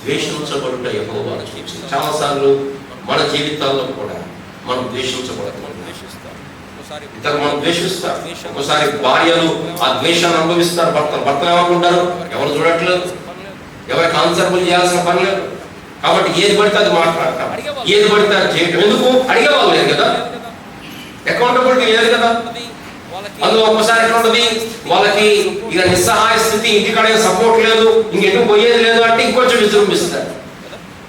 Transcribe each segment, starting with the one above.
ద్వేషించబడుట యెహోవాను చూచి. చాలాసార్లు మన జీవితాల్లో కూడా మనం ద్వేషించబడుతున్నాం. ఇతరులు మనం ద్వేషిస్తారు. ఒకసారి భార్యలు ఆ ద్వేషాన్ని అనుభవిస్తారు. భర్తలు ఏమనుకుంటారు, ఎవరు చూడట్లేదు, ఎవరికి ఆన్సర్బుల్ చేయాల్సిన పని లేదు, కాబట్టి ఏది పడితే అది మాట్లాడతాం, ఏది పడితే అది చేయటం. ఎందుకు అడిగేవాళ్ళు లేదు కదా, అకౌంటబిలిటీ లేదు కదా. అందులో ఒక్కసారి ఎట్లా ఉంటుంది, వాళ్ళకి ఇక నిస్సహాయ స్థితి, ఇంటికాడ సపోర్ట్ లేదు, ఇంకెందుకు పోయేది లేదు అంటే ఇంకొంచెం విజృంభిస్తారు.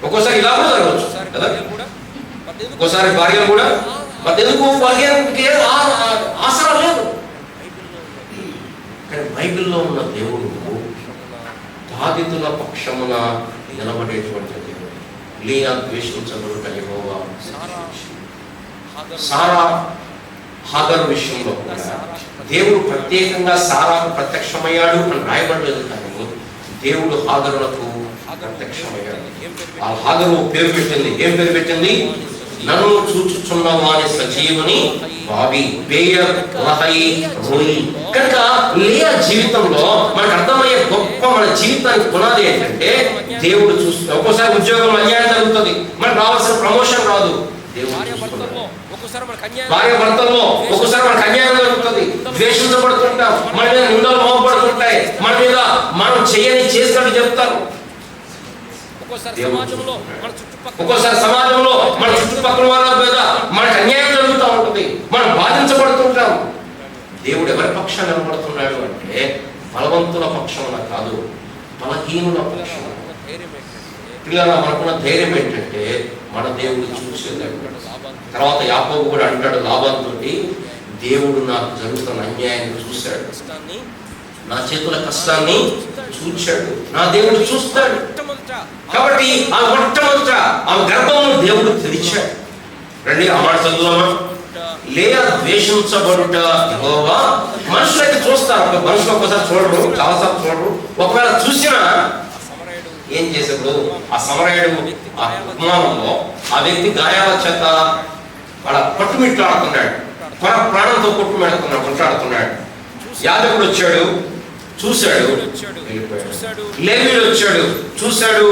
ఒక్కోసారి ఇలా కూడా జరగవచ్చు కదా. ఒక్కోసారి భార్యలు కూడా ఎందుకు వాళ్ళకి ఆసరా లేదు. కానీ బైబిల్లో ఉన్న దేవుడు బాధితుల పక్షమున నిలబడేటువంటి దేవుడు. లియా ద్వేషించబడుట యెహోవా. సారా హాగరు విషయంలో కూడా దేవుడు ప్రత్యేకంగా సారాకు ప్రత్యక్షమయ్యాడు అని రాయబడలేదు, కానీ దేవుడు హాగరులకు ప్రత్యక్షమయ్యాడు. ఆ హాగరు పేరు పెట్టింది. ఏం పేరు పెట్టింది? నన్ను చూచుచున్న వాని సజీవుని బావి బేయర్ లహై రోయి. కనుక లేయా జీవితంలో మనకు అర్థమయ్యే గొప్ప మన జీవితానికి పునాది ఏంటంటే దేవుడు చూస్తే. ఒక్కోసారి ఉద్యోగంలో అన్యాయం జరుగుతుంది, మనకు రావాల్సిన ప్రమోషన్ రాదు, దేవుడు చూస్తున్నాడు. భార్య భర్తల్లో ఒక్కోసారి మనకు అన్యాయం జరుగుతుంది, ద్వేషించబడుతుంటాం, మన మీద నిందలు మోపబడుతుంటాయి, మన మీద మనం చేసినట్టు చెప్తారు. ఒక్కోసారి సమాజంలో మన చుట్టుపక్కల వాళ్ళ మీద మనకు అన్యాయం జరుగుతూ ఉంటుంది, మనం బాధించబడుతుంటాం. దేవుడు ఎవరి పక్షాన నిలబడుతున్నాడు అంటే బలవంతుల పక్షాన కాదు, బలహీనుల పక్షాన. పిల్లల మనకున్న ధైర్యం ఏంటంటే మన దేవుడు చూసేదాడు. తర్వాత యాకోబు కూడా అంటాడు లాబానుతో, దేవుడు నాకు జరుగుతున్న అన్యాయాన్ని చూశాడు, నా చేతుల కష్టాన్ని చూచాడు, నా దేవుడు చూస్తాడు. కాబట్టి ఆ మొట్టమొదట ఆ గర్భమును దేవుడు తెరిచాడు. రండి ఆ మాట చదువుదామా. లేయా ద్వేషించబడుట యెహోవా. మనుషులైతే చూస్తారు, మనుషులు ఒక్కసారి చూడరు, చాలాసార్లు చూడరు. ఒకవేళ చూసినా ఏం చేసేప్పుడు ఆ సమరయుడు ఆ కుమారంలో ఆ వ్యక్తి గాయాల చేత వాళ్ళ పట్టుమిట్లాడుతున్నాడు, ప్రాణంతో కొట్లాడుతున్నాడు. యాజకుడు వచ్చాడు, చూశాడు, వెళ్ళిపోయాడు. లేవీయుడు వచ్చాడు, చూశాడు,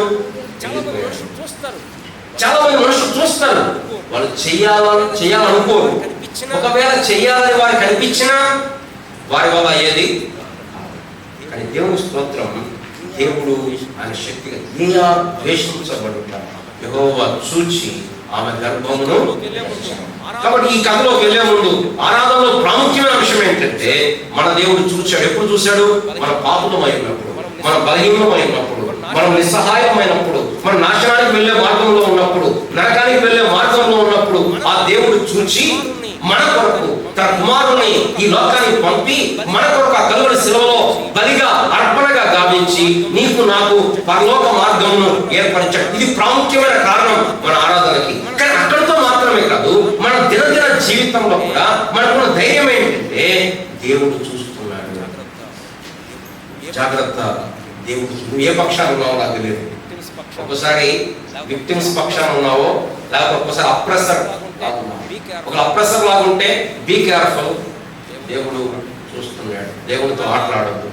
చాలా మంది మనుషులు చూస్తారు, వాళ్ళు చేయాలనుకోరు. ఒకవేళ చెయ్యాలని వారికి కనిపించినా వారి వల్ల అయ్యేది. కానీ దేవుని స్తోత్రం, దేవుడు ఆయన శక్తిగా లేయా ద్వేషించబడుట యెహోవా చూచి ఆమె గర్భమును. కాబట్టి ఈ కథలోకి వెళ్లే ముందు ఆరాధనలో ప్రాముఖ్యమైన విషయం ఏంటంటే మన దేవుడు చూశాడు. ఎప్పుడు చూశాడు? మన పాపులమైనప్పుడు, మన బలహీనమైనప్పుడు, మనం నిస్సహాయమైనప్పుడు, మన నాశనానికి వెళ్లే మార్గంలో ఉన్నప్పుడు, నరకానికి వెళ్లే మార్గంలో ఉన్నప్పుడు ఆ దేవుడు చూచి మన కొరకు తన కుమారుని ఈ లోకానికి పంపి మన కొరకు ఆ కలువరి శిలువలో బలిగా అర్పణగా గావించి నీకు నాకు పరలోక మార్గమును ఏర్పరిచాడు. ఇది ప్రాముఖ్యమైన కారణం మన ఆరాధనకి. కానీ అక్కడితో మాత్రమే కాదు, మన దినదిన జీవితంలో కూడా మనకున్న ధైర్యం ఏంటంటే దేవుడు చూస్తున్నాడు. జాగ్రత్త, దేవుడు నువ్వు ఏ పక్షాన ఉన్నావో నాకు తెలియదు. ఒక్కసారి విక్టిమ్స్ పక్షాన ఉన్నావో, లేకపోతే ఒక్కసారి అప్రెసర్ ఒక అప్రెసర్ లాగా ఉంటే బీ కేర్ఫుల్. దేవుడు చూస్తున్నాడు, దేవుడితో ఆటలాడద్దు.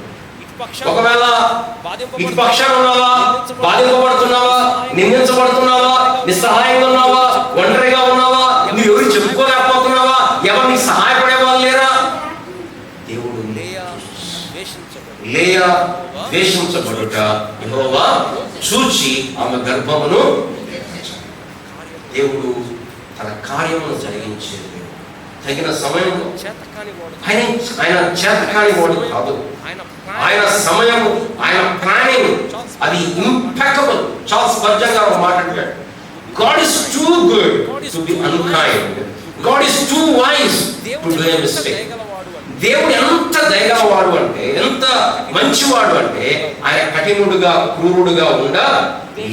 ఒకవేళ ఇటు పక్షాన ఉన్నావా, బాధింపబడుతున్నావా, నిందించబడుతున్నావా, నిస్సహాయంగా ఉన్నావా, ఒంటరిగా ఉన్నావా, నువ్వు ఎవరు చెప్పుకోలేకపోతున్నావా, ఎవరు నీకు సహాయపడే వాళ్ళు లేరా, దేవుడు లేయా ద్వేషించబడుట యెహోవా చూచి ఆమె గర్భమును. దేవుడు తన కార్యమును జరిగించేది తగిన సమయంలో. ఆయన చేతకాని వాడు కాదు. ఆయన సమయము, ఆయన ప్లానింగ్ అది ఇంపెక్కబుల్. చార్ల్స్ స్పర్జన్ గారు ఒక మాట అంటాడు, God is too good to be unkind. God is too wise to do a mistake. దేవుడు ఎంత దయగలవాడు అంటే, ఎంత మంచివాడు అంటే, ఆయన కఠినుడుగా క్రూరుడుగా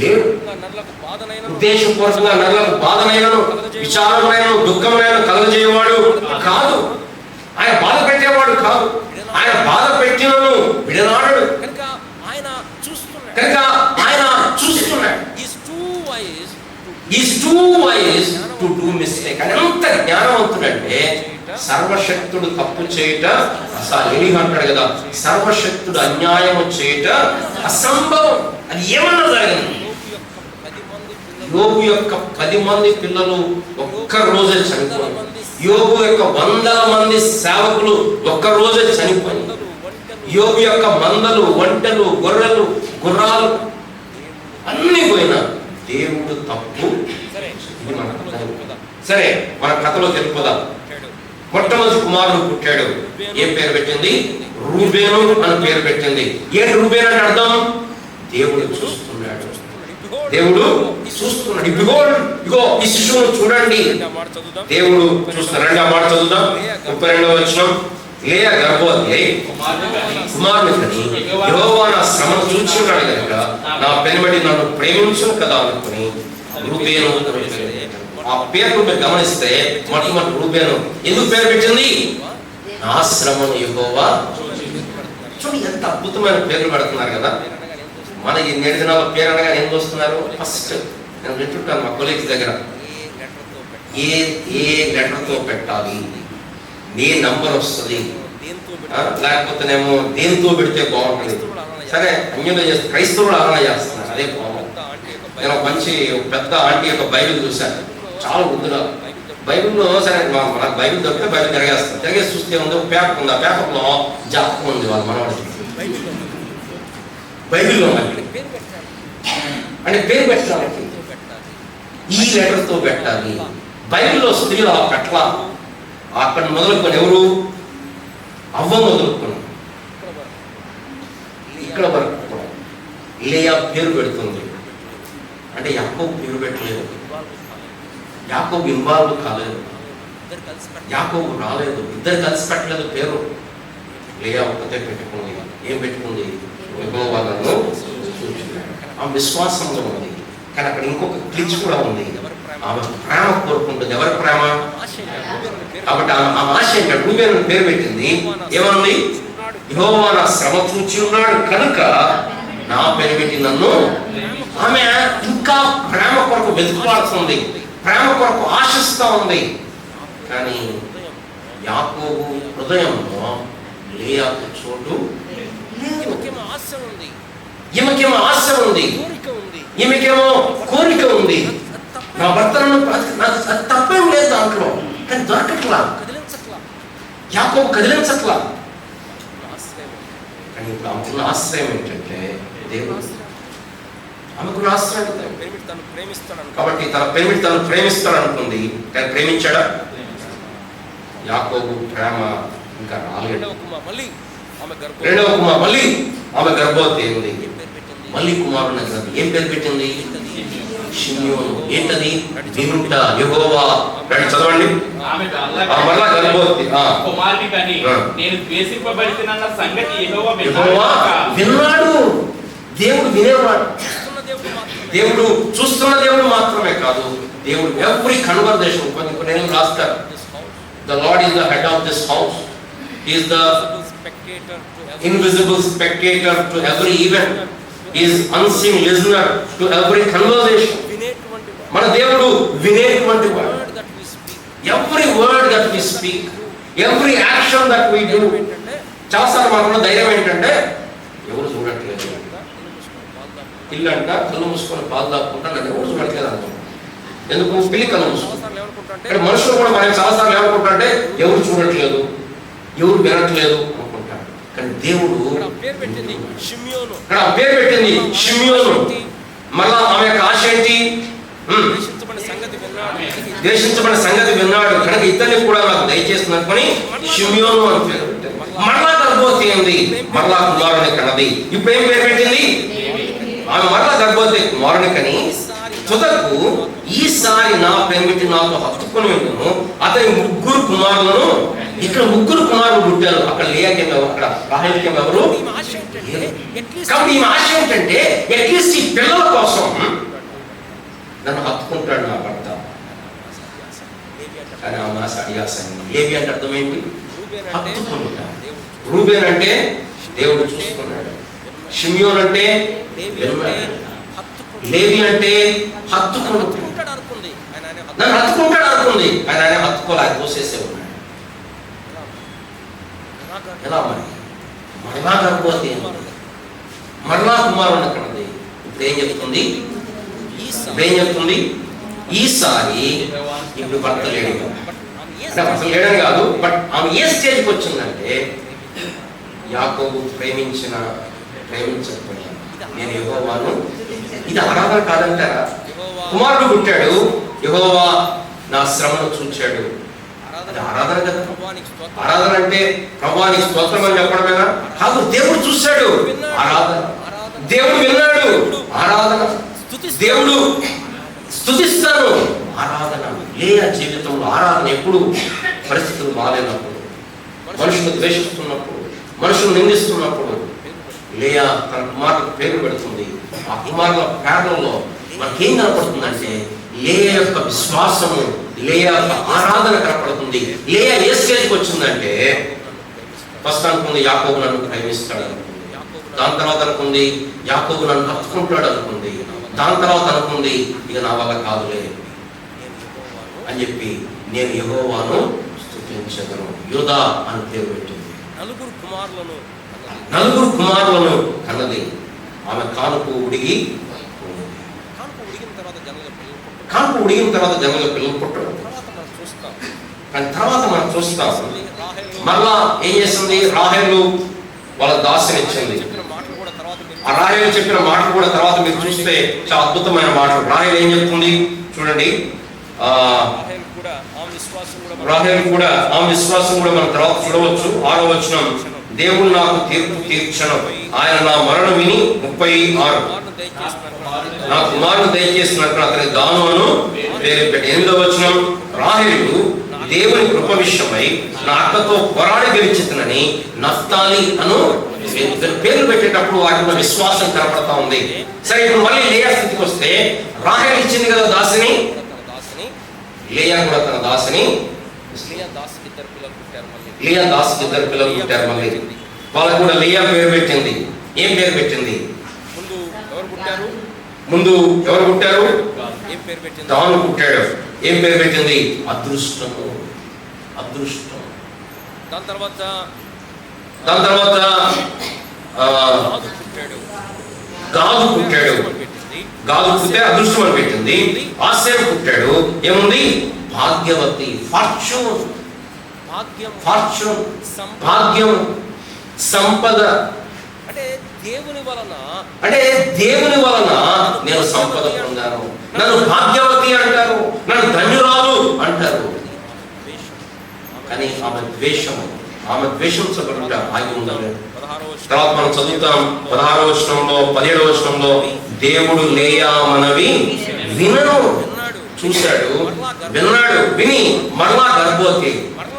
లేడు. ఉద్దేశపూర్వకంగా నరులకు బాధనైనను విచారమైనను దుఃఖమైనను కలగజేయవాడు కాదు. ఆయన బాధ పెట్టేవాడు కాదు. ఆయన బాధ పెట్టినను విడనాడడు. కనుక ఆయన చూస్తున్నాడు. He's too wise to do mistake. ఆయన ఎంత జ్ఞానవంతుడంటే సర్వశక్తుడు తప్పు చేయట అసలు అంటాడు కదా, సర్వశక్తుడు అన్యాయం చేయట అసంభవం. అది ఏమన్నా జరగదు. యోబు యొక్క 10 మంది పిల్లలు ఒక్క రోజే చనిపోయారు. యోబు యొక్క 100 మంది సేవకులు ఒక్క రోజే చనిపోయారు. యోబు యొక్క మందలు, ఒంటెలు, గొర్రెలు, గుర్రాలు అన్ని పోయినా దేవుడు తప్పు. సరే, మన కథలో తెలుపుదాం. మొట్టమొదటి కుమారుడు పుట్టాడు. ఏం పేరు పెట్టింది? రూబేను అని పేరు పెట్టింది. ఏంటి రూబేను అంటే అర్థం? దేవుడు చూస్తున్నాడు, దేవుడు చూస్తున్నాడు. ఇగో ఈ శిశువును చూడండి, దేవుడు చూస్తున్నాడు. రెండో మాట చదువుదాం, 32వ వచనం. లేయా గర్భవతి కుమారుని కని యెహోవా నా శ్రమను చూచున్నాడు కనుక నా పెనిబడి నన్ను ప్రేమించును కదా అనుకుని రూబేను. ఆ పేరు మీరు గమనిస్తే మొట్టమొదటి రూబేను ఎందుకు పేరు పెట్టింది? నా శ్రమను యెహోవా. చూడండి ఎంత అద్భుతమైన పేర్లు పెడుతున్నారు కదా. మన ఈ నేటి దినాల పేరు అనగా ఏం చూస్తున్నారు? ఫస్ట్ నేను వింటుంటాను మా కొలీగ్స్ దగ్గర, ఏ లెటర్తో పెట్టాలి, ఏ నంబర్ వస్తుంది, లేకపోతేనేమో దేంతో పెడితే బాగుంటుంది. సరే, అన్యులు చేస్తే క్రైస్తవులు ఆరాధన చేస్తున్నారు, అదే బాగుంది. నేను ఒక మంచి పెద్ద ఆంటీ యొక్క బైబిల్ చూశాను, చాలా వృద్ధులు. బైబిల్లో సరే నాకు బైబిల్ దొరికితే బైబిల్ తిరగేస్తాను. తిరగేసి చూస్తే ఉంది ఒక పేపర్ ఉంది. ఆ పేపర్లో జాతకం ఉంది వాళ్ళ మనవాడి బైబిల్లో అంటే పేరు పెట్టాలి, ఈ లెటర్తో పెట్టాలి. బైబిల్లో స్త్రీలు అలా పెట్టలా. అక్కడ మొదలుకొని ఎవరు? అవ్వ మొదలుకొని ఇక్కడ వరకు కూడా లేయా పేరు పెడుతుంది. అంటే యాకోబు పేరు పెట్టలేదు, యాకోబు ఇన్వాల్వ్ కాలేదు, యాకోబు రాలేదు, ఇద్దరు కలిసి పెట్టలేదు పేరు. లేయా ఒక్కతే పెట్టుకుంది. ఏం పెట్టుకుంది? యెహోవా నన్ను చూచున్నాడు. ఆమె విశ్వాసంలో ఉంది. కానీ అక్కడ ఇంకొక క్లిచ్ కూడా ఉంది. ఆమె ప్రేమ కోరుకుంటుంది. ఎవరి ప్రేమ? కాబట్టి ఆమె ఆశ ఏంటంటే రూబేను పేరు పెట్టింది. ఏమన్నది? యెహోవా నా శ్రమ చూచి ఉన్నాడు కనుక నా పేరు పెట్టి నన్ను. ఆమె ఇంకా ప్రేమ కొరకు వెతుకులాడుతుంది, ప్రేమ కొరకు ఆశిస్తూ ఉంది. కానీ యాకోబు హృదయంలో లేయాకు చోటు లేదు. ఈమెకేమో ఆశ ఉంది, ఈమెకేమో కోరిక ఉంది. నా భర్తను తప్పేం లేదు దాంట్లో, కానీ దొరకట్లా, యాకోబు కదిలించట్లా. కానీ ఇప్పుడు ఆమెకున్న ఆశ్రయం ఏంటంటే దేవుడు. ఆమెకున్న ఆశ్రయం కాబట్టి తన ప్రేమిటి తను ప్రేమిస్తాడు అనుకుంది, కానీ ప్రేమించాడా? యాకోబు ప్రేమ ఇంకా రాలేదు. రెండవ కుమార్ మళ్ళీ ఆమె గర్భవతి అయింది. మళ్ళీ కుమారుడు ఏం పేరు పెట్టింది? షిమ్యోను. ఏంటది? వినుట యెహోవా. రండి చదవండి. మళ్ళా గర్భవతి విన్నాడు. దేవుడు వినేవాడు. దేవుడు చూస్తున్న దేవుడు మాత్రమే కాదు, దేవుడు ఎవ్రీ కన్వర్జేషన్. నేను రాస్తారు, the lord is the head of this house, is the invisible spectator to every event, is unseen listener to every conversation. మన దేవుడు వినేటువంటి వాడు. Every word that we speak, every action that we do. చాలాసార్లు మనకున్న ధైర్యం ఏంటంటే ఎవరు చూడట్లేదు, పిల్లంట కళ్ళు మూసుకొని పాలు దాక్కుంటా నన్ను ఎవరు చూడట్లేదు అనుకుంటాం. ఎందుకు? పిల్లి కళ్ళు మూసుకుంటాం. ఇక్కడ మనుషులు కూడా మనం చాలాసార్లు ఏమనుకుంటారంటే ఎవరు చూడట్లేదు, ఎవరు వినట్లేదు అనుకుంటారు. కానీ దేవుడు ఇక్కడ పేరు పెట్టింది షిమ్యోను. మళ్ళా ఆమె యొక్క ఆశ ఏంటి? దేశించబడిన సంగతి విన్నాడు కనుక ఇతన్ని కూడా నాకు దయచేసి అనుకొని షిమ్యోను అని పేరు పెట్టింది. మరలా గర్భవతి అయింది, మరలా కుమారుని కన్నది. ఇప్పుడు ఏం పేరు పెట్టింది? ఆమె మరలా గర్భవతి కుమారుని కని తుదకు ఈసారి నా పెనిమిటి నాతో హత్తుకొని ఉన్నాను. అతని 3 కుమారులను. ఇక్కడ 3 కుమారులు పుట్టారు. అక్కడ లేయాకేం ఎవరు, అక్కడ రాహేలుకేం ఎవరు? కాబట్టి ఈ ఆశ ఏంటంటే అట్లీస్ట్ ఈ పిల్లల కోసం నన్ను హత్తుకుంటాడు నా భర్త. కానీ ఆ ఆశ అడియాసండి. లేవి అంటే అర్థం ఏంటి? హత్తుకుంటా. రూబేన్ అంటే దేవుడు చూసుకున్నాడు, షిమ్యోన్ అంటే లేవి అంటే హత్తుకుంటాడు. నన్ను హత్తుకుంటాడు అనుకుంది, ఆయన హత్తుకోలేదు, తోసేసే ఉన్నాడు. ఎలా మరి? మరలా గర్భవతి, మరలా కుమారుని కన్నది. ఇప్పుడు ఏం చెప్తుంది? ఏం చెప్తుంది? ఈసారి ఇప్పుడు భర్త లేడు, అంటే భర్త లేడని కాదు, బట్ ఆమె ఏ స్టేజ్కి వచ్చిందంటే యాకోబు ప్రేమించకపోయినా నేను యెహోవాను, ఇది ఆరాధన కాదంటారా? కుమారుడు పుట్టాడు, యెహోవా నా శ్రమను చూచాడు, అది ఆరాధన కదా. ఆరాధన అంటే ప్రభువానికి స్తోత్రం అని చెప్పడమేనా? కాదు, దేవుడు చూశాడు, ఆరాధన. దేవుడు విన్నాడు, ఆరాధన. దేవుడు స్తుతిస్తాను, ఆరాధన. లేయా జీవితంలో ఆరాధన ఎప్పుడు? పరిస్థితులు బాగాలేనప్పుడు, మనుషులు ద్వేషిస్తున్నప్పుడు, మనుషులు నిందిస్తున్నప్పుడు లేయా తన కుమారులకు పేరు పెడుతుంది. ఆ కుమారుల ప్రేరణలో మనకేం కనపడుతుందంటే లేయా యొక్క విశ్వాసము, లేయా యొక్క ఆరాధన కనపడుతుంది. లేయా ఏ స్టేజ్కి వచ్చిందంటే ఫస్ట్ అనుకుంది యాకోబు నన్ను ప్రేమిస్తాడు అనుకుంది, దాని తర్వాత అనుకుంది యాకోబు నన్ను హత్తుకుంటాడు అనుకుంది, దాని తర్వాత అనుకుంది ఇక నా వల్ల కాదులే అని చెప్పి నేను యెహోవాను స్తుతించెదను, యూదా అని పేరు పెట్టింది. నలుగురు కుమారులను కన్నది. ఆమె కానుపు ఉడిగిన తర్వాత జనంలో పిల్లలు పుట్టరు. కానీ తర్వాత మనం చూస్తాం మరలా ఏం చేస్తుంది? రాహేలు వాళ్ళ దాసినిచ్చింది. ఆ రాహేలు చెప్పిన మాటలు కూడా తర్వాత మీరు చూస్తే చాలా అద్భుతమైన మాటలు. రాహేలు ఏం చెప్తుంది చూడండి. రాహేలు కూడా ఆమె విశ్వాసం కూడా మనం తర్వాత చూడవచ్చు. 6వ వచనం, దేవుడు నాకు తీర్పు తీర్చను, ఆయన నా మరణ విని 36 నా కుమారుడు దయచేసినట్టు అతని దాను అను పేరు పెట్టి. 8వ వచనం, రాహేలు దేవుని కృప విషయమై నా అక్కతో పోరాడి గెలిచితనని నఫ్తాలి అను పేర్లు పెట్టేటప్పుడు వాటిలో విశ్వాసం కనపడతా ఉంది. సరే, ఇప్పుడు మళ్ళీ లేయా స్థితికి వస్తే రాహేలు ఇచ్చింది కదా దాసిని, లేయా కూడా తన దాసిని, లేయా దాసికి 2 పిల్లలు పుట్టారు. మళ్ళీ వాళ్ళకు కూడా లేయా పేరు పెట్టింది. ఏం పేరు పెట్టింది? ముందు ఎవరు పుట్టారు? దాను పుట్టాడు. ఏం పేరు పెట్టింది? అదృష్టము. అదృష్టం. దాని తర్వాత గాదు పుట్టాడు. గాదు పుట్టే అదృష్టం అని పెట్టింది. ఆశేరు పుట్టాడు. ఏముంది? భాగ్యవతి, ఫార్చ్యూన్, భాగ్యం, సంపద. అంటే దేవుని వలన నేను సంపద పొందాను, నన్ను భాగ్యవతి అంటారు, నన్ను ధన్యురాలు అంటారు. కానీ ఆమె ద్వేషించబడుట ఆగి ఉండాలి. తర్వాత మనం చదువుతాం 16వ వచనంలో 17వ వచనంలో, దేవుడు లేయా మనవి వినను, చూశాడు, విన్నాడు, విని మరలా గర్భవతి,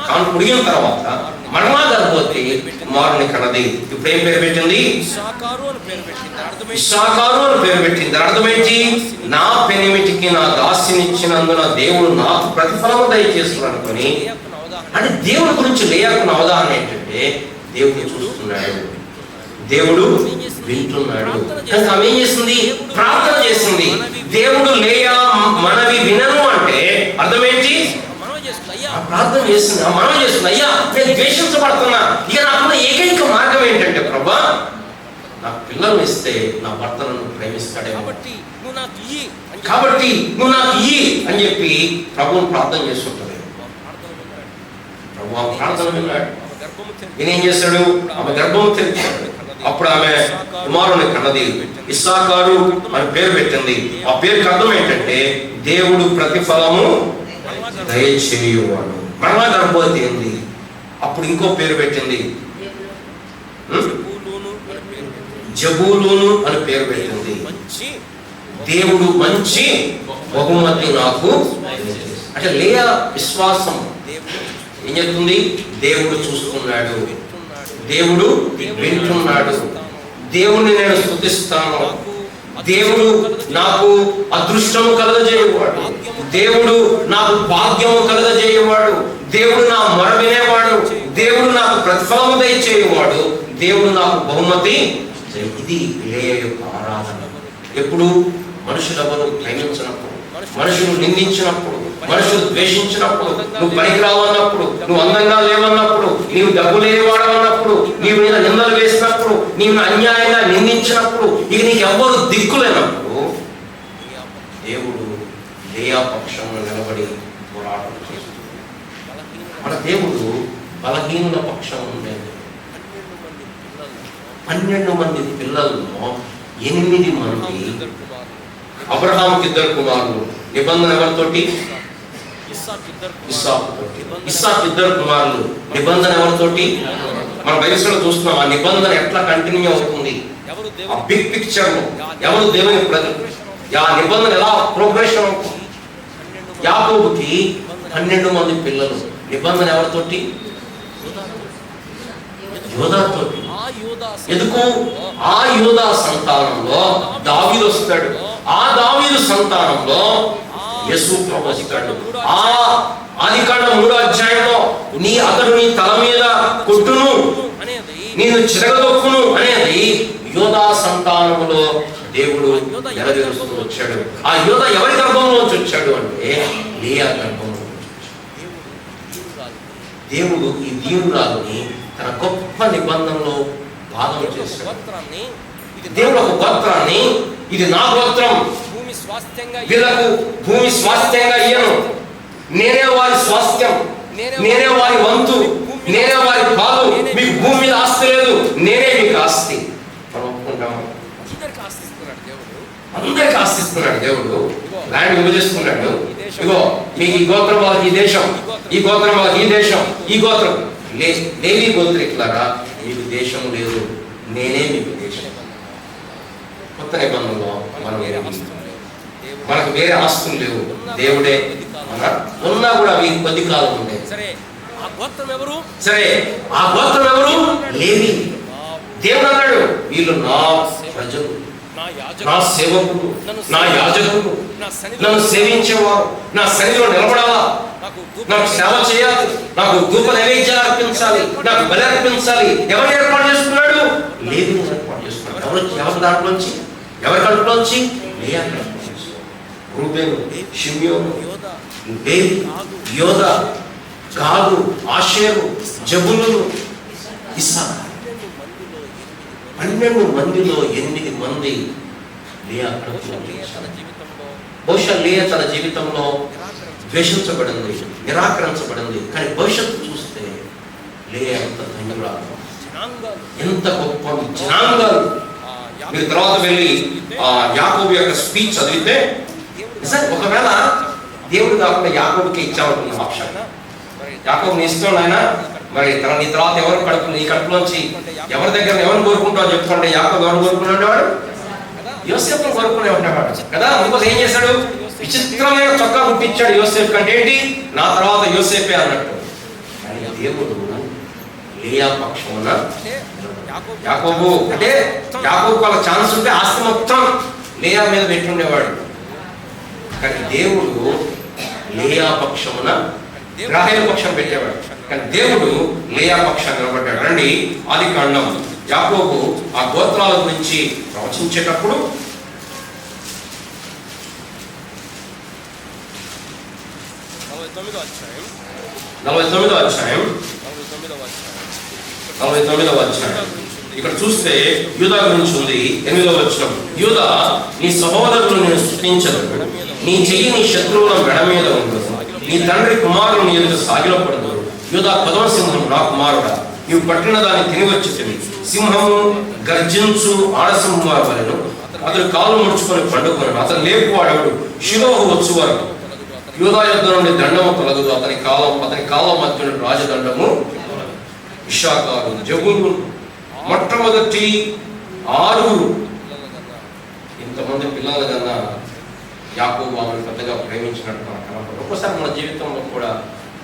కాను పుడిగిన తర్వాత మరలా గర్భవతి కుమారుని కన్నది. ఇప్పుడు ఏం పేరు పెట్టింది? ఇస్సాకారు అని పేరు పెట్టింది. అర్థమేంటి? నా పెనిమిటికి నా దాసినిచ్చినందున దేవుడు నాకు ప్రతిఫలము దయచేస్తున్నాడు అనుకొని. అంటే దేవుడి గురించి లేయాకున్న అవగాహన ఏంటంటే దేవుడు చూస్తున్నాడు, దేవుడు వింటున్నాడు. కానీ ఆమె ఏం చేసింది? ప్రార్థన చేసింది. దేవుడు లేయా మనవి వినను అంటే అర్థమేంటి? ప్రార్థన చేస్తుంది, మనం చేస్తుంది. అయ్యా, నేను ద్వేషించబడుతున్నా, ఇక నాకున్న ఏకైక మార్గం ఏంటంటే ప్రభా నా పిల్లల్ని ఇస్తే నా భర్త నన్ను ప్రేమిస్తాడేమో, కాబట్టి నువ్వు నాకు ఇయ్యి అని చెప్పి ప్రభువుని ప్రార్థన చేస్తుంటాడు. ప్రభు ఆ ప్రార్థన విన్నాడు. నేనేం చేశాడు? ఆమె గర్భము తెరిచాడు. అప్పుడు ఆమె కుమారుని కన్నది. ఇస్సాకారు అని పేరు పెట్టింది. ఆ పేరుకి అర్థం ఏంటంటే దేవుడు ప్రతిఫలము దయచేయువాడు. మరలా గర్భవతి అయింది. అప్పుడు ఇంకో పేరు పెట్టింది, జబూలూను అని పేరు పెట్టింది. దేవుడు మంచి బహుమతి నాకు. అంటే లేయా విశ్వాసం ఏం చెప్తుంది? దేవుడు చూస్తున్నాడు, దేవుడు వింటున్నాడు, దేవుణ్ణి నేను స్తుతిస్తాను, దేవుడు నాకు అదృష్టము కలగజేయవాడు, దేవుడు నాకు భాగ్యము కలగజేయవాడు, దేవుడు నా మొర వినేవాడు, దేవుడు నాకు ప్రతిఫలము దయచేయవాడు, దేవుడు నాకు బహుమతి. ఇది లేయా యొక్క ఆరాధన. ఎప్పుడు? మనుషులెవరు ప్రేమించినప్పుడు, మనుషులు నిందించినప్పుడు, మనుషులు ద్వేషించినప్పుడు, నువ్వు పనికిరావన్నప్పుడు, నువ్వు అందంగా లేవన్నప్పుడు, నీవు డబ్బు లేనివాడవన్నప్పుడు, నీవు మీద నిందలు వేసినప్పుడు, నీవు అన్యాయంగా నిందించినప్పుడు, ఇక నీకు ఎవ్వరు దిక్కులేనప్పుడు దేవుడు లేయా పక్షంలో నిలబడి పోరాటం చేస్తున్నాడు. మన దేవుడు బలహీనుల పక్షం ఉండేది. 12 మంది పిల్లల్లో 8 మంది అబ్రహాముకి 2 కుమారులు. నిబంధన ఎవరితోటి? ఇస్సాకు 2 కుమారులు. నిబంధన ఎవరితోటి? మన బైబిల్లో చూస్తున్నాం. ఆ నిబంధన ఎట్లా కంటిన్యూ అవుతుంది, ఆ బిగ్ పిక్చర్ లో ఎవరు దేవుని ప్రజలు, ఆ నిబంధన ఎలా ప్రోగ్రెషన్ అవుతుంది. యాకోబుకి 12 మంది పిల్లలు. నిబంధన ఎవరితోటి? యోదాతోటి. ఎందుకు? ఆ యోదా సంతానంలో దావీదు వస్తాడు. ఆ దావీదు సంతానంలో యేసు ప్రభు వస్తాడు. ఆ ఆదికాండం 3వ అధ్యాయంలో అతడు నీ తల మీద కొట్టును, నేను చిరగదొక్కును అనేది యోదా సంతానములో దేవుడు నెరవేరుస్తూ వచ్చాడు. ఆ యోదా ఎవరి గర్భంలోంచి వచ్చాడు అంటే లేయా గర్భంలో. దేవుడు ఈ దీనురాలుని తన గొప్ప నిబంధనలో భాగం చేశాడు. దేవుడు ఒక గోత్రాన్ని, ఇది నా గోత్రం, వీళ్ళకు భూమి స్వాస్థ్యంగా ఇయ్యను, నేనే వారి స్వాస్థ్యం, నేనే వారి వంతు, నేనే వారి పాలు, మీకు భూమి మీద ఆస్తి లేదు, నేనే మీకు ఆస్తి. మనం ఒప్పుకుంటాము. అందరికి ఆస్తిస్తున్నాడు దేవుడు. ల్యాండ్ విభజిస్తున్నాడు. ఇగో మీకు ఈ గోత్రం వాళ్ళకి ఈ దేశం, ఈ గోత్రం వాళ్ళకి ఈ దేశం, ఈ గోత్రం. లేవి గోత్రికులారా, మీకు దేశం లేదు, నేనే మీకు దేశం. కొత్త నిబంధనలో మనం మనకు వేరే ఆస్తులు లేవు, దేవుడే మన ఉన్నా కూడా అవి కొద్ది కాలం ఉండే. సరే ఆ గోత్రం ఎవరు? లేవి. దేవుడు అన్నాడు, వీళ్ళు నా ప్రజలు, నా సేవకులు, నా యాజకులు, నన్ను సేవించేవారు, నా సన్నిధిలో నిలబడాలా, నాకు సేవ చేయాలి, నాకు ధూప నైవేద్యాలు అర్పించాలి, నాకు బలి అర్పించాలి. ఎవరు ఏర్పాటు చేసుకున్నాడు? లేవిని ఏర్పాటు చేసుకున్నాడు. ఎవరి దాంట్లోంచి, ఎవరి కడుపులోంచి? లేయా కడుపులోంచి. రూబేను, షిమ్యోను, లేవి, యోదా, గాదు, ఆషేరు, జబులును, ఇస్సాకారు. 12 మందిలో 8 మంది లేయా కడుపులోంచి. బహుశా లేయా తన జీవితంలో ద్వేషించబడింది, నిరాకరించబడింది. కానీ భవిష్యత్తు చూస్తే లేయా ఎంత ధన్యురాలు, ఎంత గొప్ప జనాంగాలు. మీరు తర్వాత వెళ్ళి ఆ యాకోబు యొక్క స్పీచ్ చదివితే నిజంగా ఒకవేళ దేవుడు కాకుండా యాకోబుకి ఇచ్చామనుకున్న ఆప్షన్, యాకోబు నీ ఇష్టం ఆయన, మరి నీ తర్వాత ఎవరు కడుపు, నీ కడుపులోంచి ఎవరి దగ్గర ఎవరు కోరుకుంటావు చెప్పుకుంటే యాకోబు ఎవరు కోరుకునేవాడు? యోసేపును కోరుకునే ఉండేవాడు కదా. అందుకోసం ఏం చేశాడు? విచిత్రమైన చొక్కా పుట్టించాడు యోసేపు కంటే. ఏంటి? నా తర్వాత యోసేపే అన్నట్టు. కానీ దేవుడు లేయా పక్షమున యాకోబు అంటే యాకోబు వాళ్ళ ఛాన్స్ ఉంటే ఆస్తి మొత్తం లేయా మీద పెట్టుండేవాడు. కానీ దేవుడు లేయా పక్షమున రాహేలు పక్షం పెట్టేవాడు. కానీ దేవుడు లేయా పక్షాన్ని నిలబడ్డాడు. రండి ఆదికాండం. యాకోబు ఆ గోత్రాల గురించి ప్రవచించేటప్పుడు 49వ అధ్యాయం ఇక్కడ చూస్తే యూదా గురించి ఉంది. 8వ వచనం, యూదా నీ సహోదరులు నేను స్తుతించదు, నీ చెయ్యి నీ శత్రువుల మెడ మీద ఉండదు, నీ తండ్రి కుమారులు నీ ఎదుట సాగిలపడదు. యూదా కొదవ సింహం నా కుమారుడా, నీవు పట్టిన దాన్ని తిని వచ్చి సింహము గర్జించు ఆడసింహం వలెను అతడు కాళ్ళు ముడుచుకొని పండుకొనను. అతను లేపువాడెవడు? షిలోహు వచ్చు వరకు యూదా యుద్ధ నుండి దండము కలగదు, అతని కాలం మధ్య రాజదండము. ఇశ్శాఖారు, జబూలు, మొట్టమొదటి 6 ఇంతమంది పిల్లల కన్నా యాకోబు ఆమెను పెద్దగా ప్రేమించినట్టు మనకు కనపడదు. ఒక్కోసారి మన జీవితంలో కూడా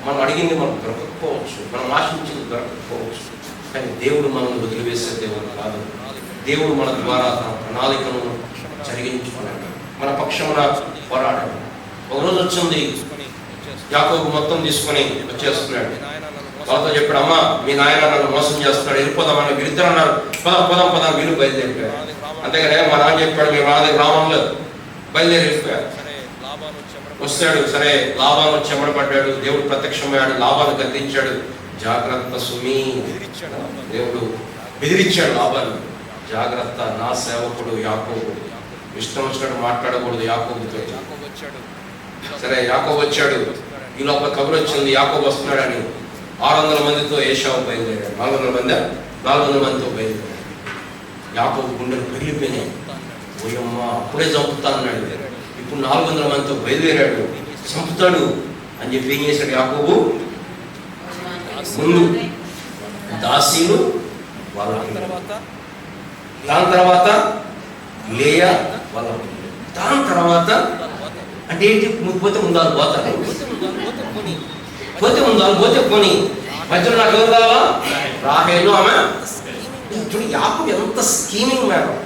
మనం అడిగింది మనకు దొరకకపోవచ్చు, మనం ఆశించింది దొరకకపోవచ్చు. కానీ దేవుడు మనల్ని వదిలివేసే దేవుడు కాదు. దేవుడు మన ద్వారా తన ప్రణాళికను జరిగించుకున్నాడు, మన పక్షమున పోరాడాడు. ఒకరోజు వచ్చింది, యాకోబు మొత్తం తీసుకొని వచ్చేస్తున్నాడు. వాళ్ళతో చెప్పాడు, అమ్మ మీ నాయన నన్ను మోసం చేస్తున్నాడు, వెళ్ళిపోదామని. వీరిద్దరు అన్నారు, పదం వీళ్ళు బయలుదేరిపోయారు. అంతేగానే మా నాన్న చెప్పాడు, మీ నాన్న గ్రామంలో బయలుదేరి వెళ్ళిపోయారు. వస్తాడు, సరే లాభాను చెమడపడ్డాడు. దేవుడు ప్రత్యక్షమయ్యాడు, లాభాను గద్దించాడు. జాగ్రత్త సుమి, దేవుడు బెదిరించాడు లాభాను, జాగ్రత్త, నా సేవకుడు యాకోబు ఇష్టం వచ్చినట్టు మాట్లాడకూడదు యాకోబుతో. సరే యాకోబు వచ్చాడు, ఈ లోపల కబురు వచ్చింది యాకోబు వస్తున్నాడని. 600 మందితో ఏశావు బయలుదేరాడు. 400 మందితో బయలుదేరాడు. యాకోబు గుండెలు పెరిగిపోయినాయి. ఓయమ్మ అప్పుడే చంపుతా అన్నాడు, ఇప్పుడు 400 మందితో బయలుదేరాడు, చంపుతాడు అని చెప్పి ఏం చేశాడు యాకోబు? ముందు దాసీలు వాళ్ళ, దాని తర్వాత లేయా వాళ్ళ, దాని తర్వాత అంటే ఏంటి? నువ్వు పోతే ముందాలు పోతాను, పోతే ముందాలు పోతే పోనీ, మధ్యలో నాకు ఎవరు కావాలా? రాహేలు. ఆమె చూడు యాకోబు ఎంత స్కీమింగ్ మేడం.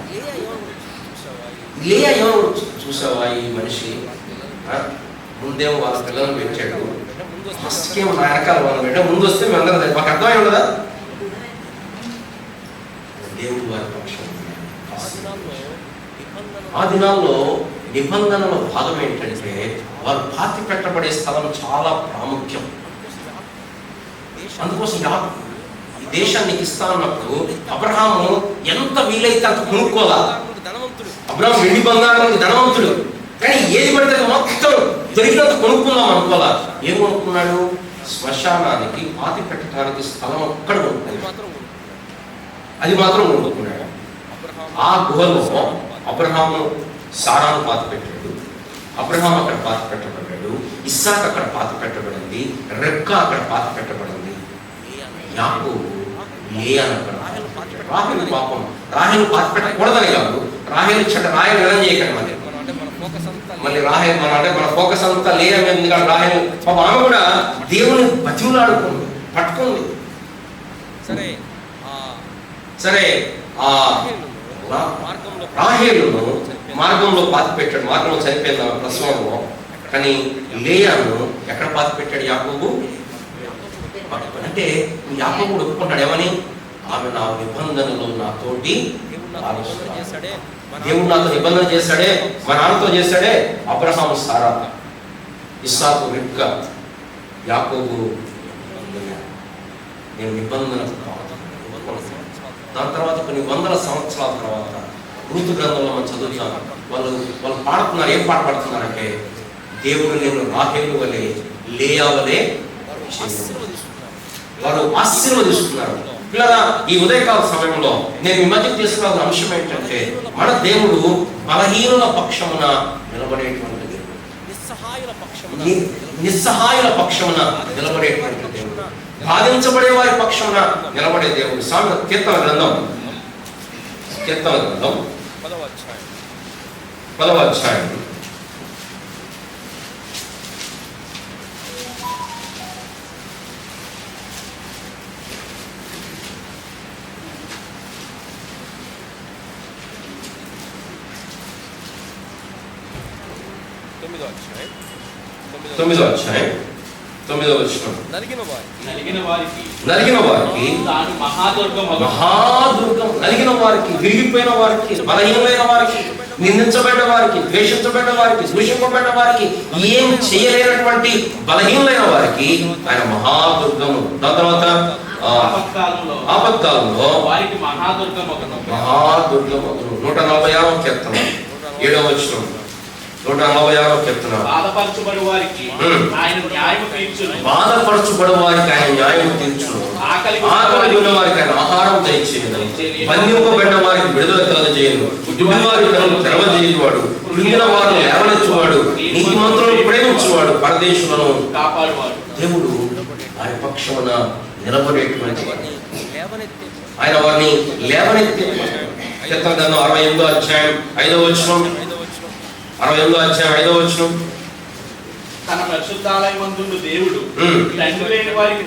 లేయా ఎవరు చూసావా? ఈ మనిషి ముందేమో వాళ్ళ పిల్లలను పెంచాడు, ఫస్ట్కేమో నా వెనకాల వాళ్ళు పెట్టా, ముందు వస్తే మేము అందరం మాకు అర్థమై ఉండదా? దేవుడు వారి పక్షం. ఆ దినాల్లో నిబంధనల భాగం ఏంటంటే వారు పాతి పెట్టబడే స్థలం చాలా ప్రాముఖ్యం. అందుకోసం ఈ దేశాన్ని ఇస్తా అన్నప్పుడు అబ్రహాము ఎంత వీలైతే అంత కొనుక్కోదా. అబ్రహాం వెండి బంగారం ధనవంతుడు, కానీ ఏది పడితే మొత్తం దొరికినంత కొనుక్కుందాం అనుకోవాలా. ఏం కొనుక్కున్నాడు? శ్మశానానికి పాతి పెట్టడానికి స్థలం ఒక్కడ కొనుక్కున్నాడు, అది మాత్రం కొనుక్కున్నాడు. ఆ గుహలో అబ్రహాము సారాను పాతి పెట్టాడు, అబ్రహాం అక్కడ పాతి పెట్టబడ్డాడు, ఇస్సాకు అక్కడ పాతి పెట్టబడింది, రెక్క అక్కడ పాతి పెట్టబడింది, యాకోబు లేయాను అక్కడ. రాహేలు పాపం, రాహేలు పాతి పెట్టకూడదని కాదు, రాహేలు చెడ్డ, రాహేలు విధం చేయకండి మళ్ళీ రాహేలు మన ఫోకస్ అంతా లేయా మీద. రాహేలు పాపం ఆమె కూడా దేవుని బతిమలాడుకుంది, పట్టుకుంది. సరే ఆ రాహేలును మార్గంలో పాతి పెట్టాడు, మార్గంలో చనిపోయింది ఆమె ప్రసవంలో. కానీ లేయాను ఎక్కడ పాతి పెట్టాడు యాకోబు? అంటే యాకోబు ఒప్పుకుంటాడు ఏమని? ఆమె నా నిబంధనలో నాతోటి, దేవుడు నాతో నిబంధన చేశాడే, మా నాన్నతో చేశాడే. అబ్రహాము సారా, ఇస్సాకు రిబ్కా, యాకోబు నేను నిబంధన. దాని తర్వాత కొన్ని వందల సంవత్సరాల తర్వాత రూతు గ్రంథంలో మనం చదువుతాం, వాళ్ళు పాడుతున్నారు. ఏం పాట పాడుతున్నారంటే, దేవుడు నేను రాహేలు వలె లేయా వలె వారు ఆశీర్వదిస్తున్నారు. పిల్లరా, ఈ ఉదయకాల సమయంలో నేను మీ మధ్య తీసుకున్న అంశం ఏంటంటే, మన దేవుడు బలహీనుల పక్షమున నిలబడేటువంటి దేవుడు, నిస్సహాయుల పక్షమున నిలబడేటువంటి దేవుడు, బాధించబడే వారి పక్షమున నిలబడే దేవుడు. కీర్తన గ్రంథం 10వ అధ్యాయం 9వ అధ్యాయం 9వ వచనం. నలిగిన వారికి మహాదుర్గం, నలిగిన వారికి, విరిగిపోయిన వారికి, బలహీనమైన వారికి, నిందించబడ్డ వారికి, ద్వేషించబడ్డ వారికి, దూషింపబడ్డ వారికి, ఏం చేయలేనటువంటి బలహీనమైన వారికి ఆయన మహాదుర్గము. దాని తర్వాత ఆపత్కాలంలో వారికి మహాదుర్గం 146వ కీర్తన 7వ వచనం. 146వ కీర్తన. బాధపరచుబడు వారికి ఆయన న్యాయము తీర్చును, ఆకలి ఉన్న వారికి ఆయన ఆహారం దయచేయను, బంధింపబడ్డ వారికి విడుదల కలగజేయను, గుడ్డి వారి కనులు తెరవజేయువాడు, కృంగిన వారు లేవనెత్తువాడు, నీతిమంతులను ప్రేమించువాడు, పరదేశులను కాపాడువాడు. దేవుడు వారి పక్షమున నిలబడేటువంటి ఆయన వారిని లేవనెత్తే. కీర్తన గ్రంథం 68వ అధ్యాయం 5వ వచనం. 68వ అధ్యాయం 5వ వచనం. తన పరిశుద్ధాలయమందున్న దేవుడు తండ్రి లేని వారికి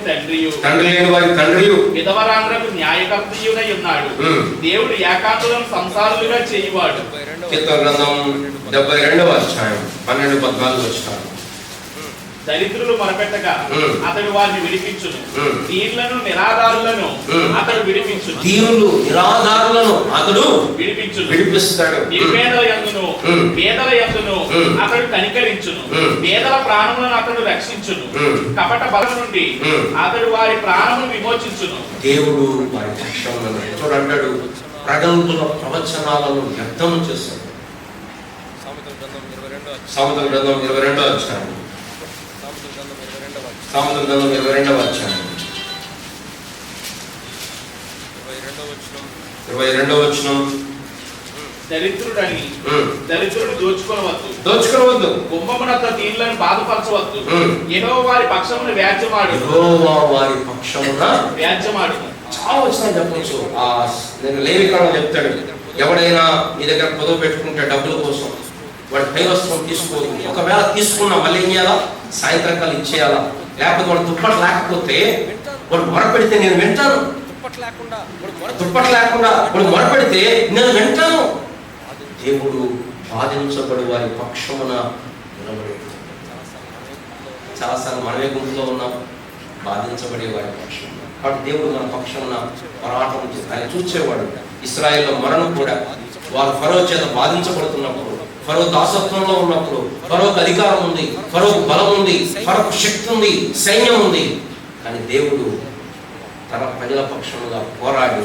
తండ్రియు, విధవరాండ్రకు న్యాయకర్తయుడై ఉన్నాడు. దేవుడు ఏకాంతులను సంసారులుగా చేయువాడు. కీర్తన గ్రంథం 72వ అధ్యాయం 12-14 వచనాలు. దరిద్రులు మొరపెట్టగా అతడు వారిని విడిపించును, దీనులను నిరాధారులను అతడు విడిపించును, దీనులు నిరాధారులను అతడు విడిపిస్తాడు. నిర్వేదల యందును పేదల యందును అతడు కనికరించును, పేదల ప్రాణములను అతడు రక్షించును, కపట బలం నుండి అతడు వారి ప్రాణమును విమోచించును. దేవుడు వారి పక్షమున చూడంటాడు, ప్రగల్భుల ప్రవచనాలను వ్యక్తం చేస్తాడు. సామెతల గ్రంథం 22వ అధ్యాయం. సామెతల గ్రంథం 22వ అధ్యాయం 22వ వచనం. దరిద్రుడు దోచుకోవద్దు, కుంభమునొద్ద దీనులను బాధపరచవద్దు. యెహోవా వారి పక్షమున వ్యాజ్యమాడు. చాలా వచ్చినా చెప్పచ్చు. నేను లేవికాండం చెప్తాడు, ఎవడైనా నీ దగ్గర పొదుపు పెట్టుకుంటే డబ్బుల కోసం వాడు కైవస్త్రం తీసుకోదు. ఒకవేళ తీసుకున్నా మళ్ళీ ఏం చేయాలా? సాయంత్రకాలం ఇచ్చేయాలా? లేకపోతే వాడు దుప్పటి లేకపోతే వాడు మొరపెడితే నేను వింటాను. దుప్పటి లేకుండా వాడు మొరపెడితే నేను వింటాను. దేవుడు బాధించబడి వారి పక్షమున నిలబడి. చాలాసార్లు మనమే గుంపులో ఉన్నాం, బాధించబడే వారి పక్షం. కాబట్టి దేవుడు మన పక్షమున పోరాటం చేసి ఆయన చూసేవాడు. ఇశ్రాయేల్లో మరణం కూడా వారు ఫరో చేత బాధించబడుతున్నప్పుడు, ఫరో దాసత్వంలో ఉన్నప్పుడు, ఫరోకు అధికారం ఉంది, ఫరోకు బలం ఉంది, ఫరోకు శక్తి ఉంది, సైన్యం ఉంది. కానీ దేవుడు తన ప్రజల పక్షముగా పోరాడి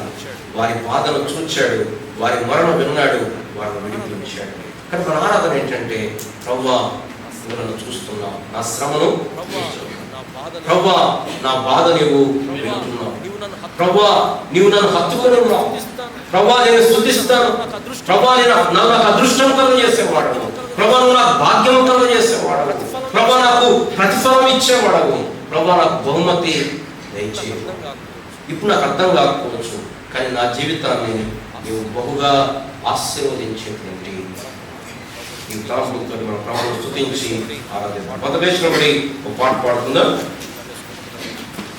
వారి బాధను చూచాడు, వారి మరణ విన్నాడు, వారిని విడిపించాడు. కానీ మన ఆరాధన ఏంటంటే, ప్రభువా నువ్వు చూస్తున్నావు, నా శ్రమను ప్రభువా, నా బాధ నీవు వింటున్నావు, ప్రభువా నీవు నన్ను హత్తుకొని ఉన్నావు, ప్రభువా నేను స్తుతిస్తాను, ప్రభువా నాకు అదృష్టం కలుగజేసేవాడు, ప్రభువా నువ్వు నాకు భాగ్యం కలుగజేసేవాడు, ప్రభువా నాకు ప్రతిఫలం ఇచ్చేవాడు, ప్రభువా నాకు బహుమతి దయచేయు. ఇప్పుడు నాకు అర్థం కాకపోవచ్చు, కానీ నా జీవితాన్ని నీవు బహుగా ఆశీర్వదించేటువంటి ఈ తలంపులతో మన ప్రభువును స్తుతించి ఆరాధిద్దాం. పదవేశంలో ఒక పాట పాడుకుందాం.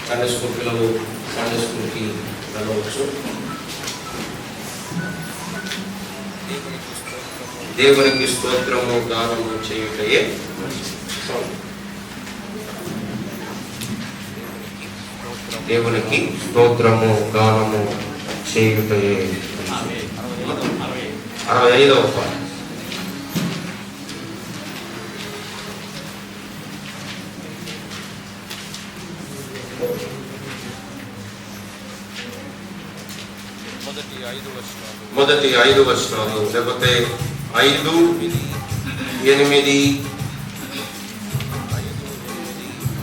సండే స్కూల్ పిల్లలు సండే స్కూల్కి వెళ్ళవచ్చు. దేవునికి స్తోత్రము గానము చేయుటయే దేవునికి స్తోత్రము గానము చేయుటయే. 65వ పాట. మొదటి 5 వచనాలు, లేకపోతే 5, 8,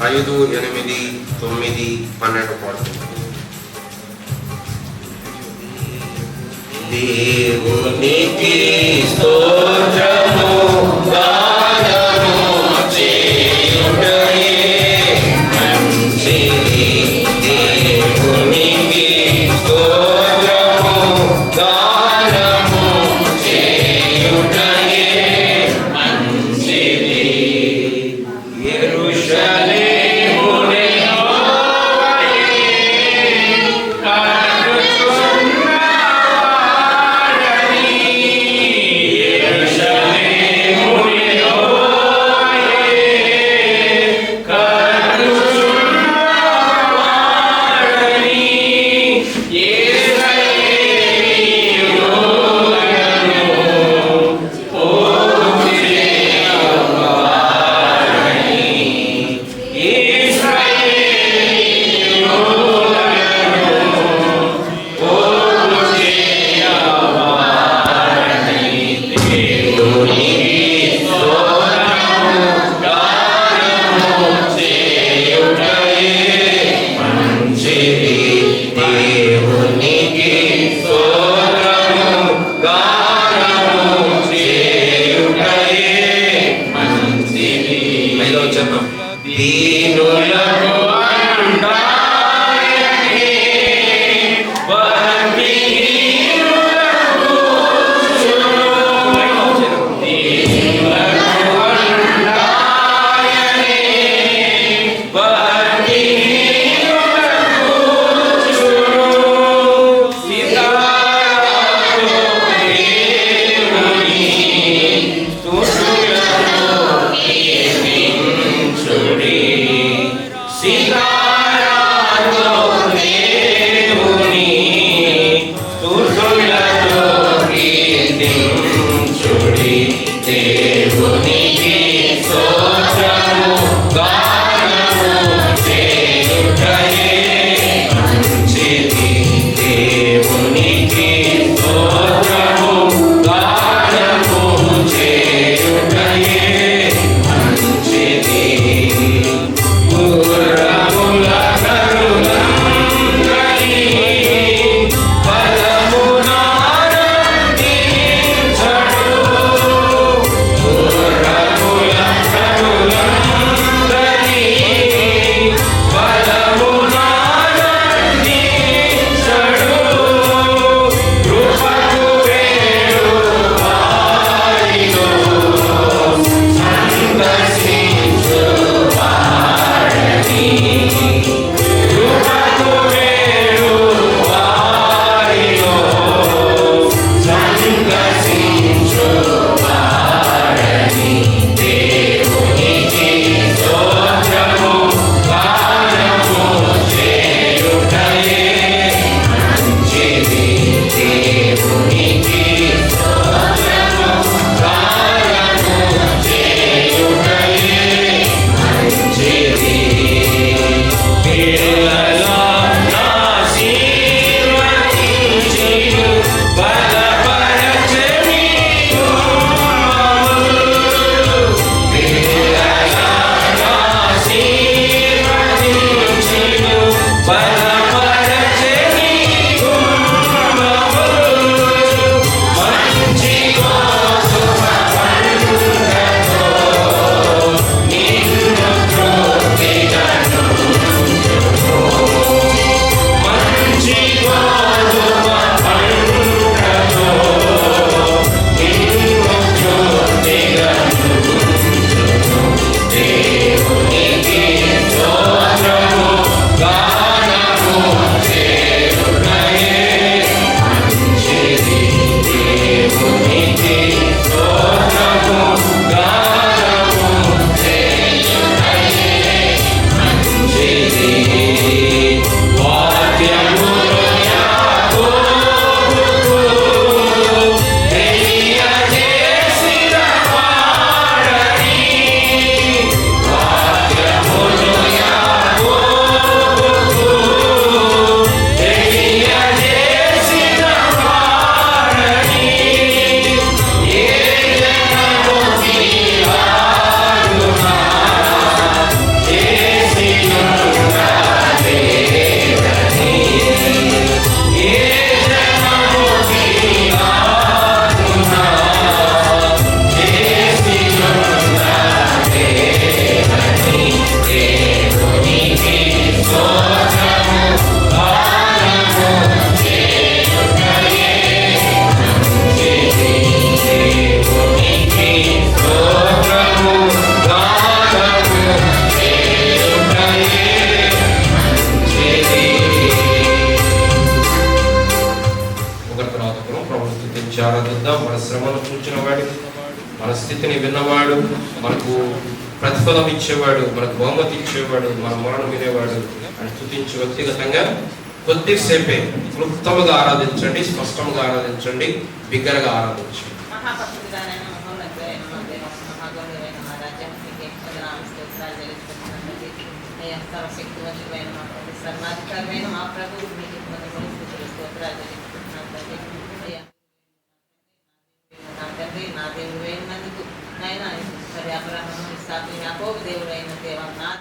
5, 8, 9, 12 పాడుతుంది. దేవునికి స్తోత్రము గానము చేయుటయే మంచిది. దేవునికి స్తోత్రము గానము చేయుటయే మంచిది. యెరూషలేమునే మన స్థితిని విన్నవాడు, మనకు ప్రతిఫలం ఇచ్చేవాడు, మనకు బహుమతి ఇచ్చేవాడు, మన మొరను వినేవాడు అని స్తుతించి వ్యక్తిగతంగా కొద్దిసేపే క్లుప్తముగా ఆరాధించండి, స్పష్టంగా ఆరాధించండి, బిగ్గరగా ఆరాధించండి. సర్వాధికారమైన మా ప్రభు మీకు స్తోత్రాలు చెల్లిస్తున్నాను. నా తండ్రి, నా దేవుడు అయినందుకు నాయన, మరి అబ్రహాము, ఇస్సాకు, యాకోబు దేవుడు అయిన దేవా, నా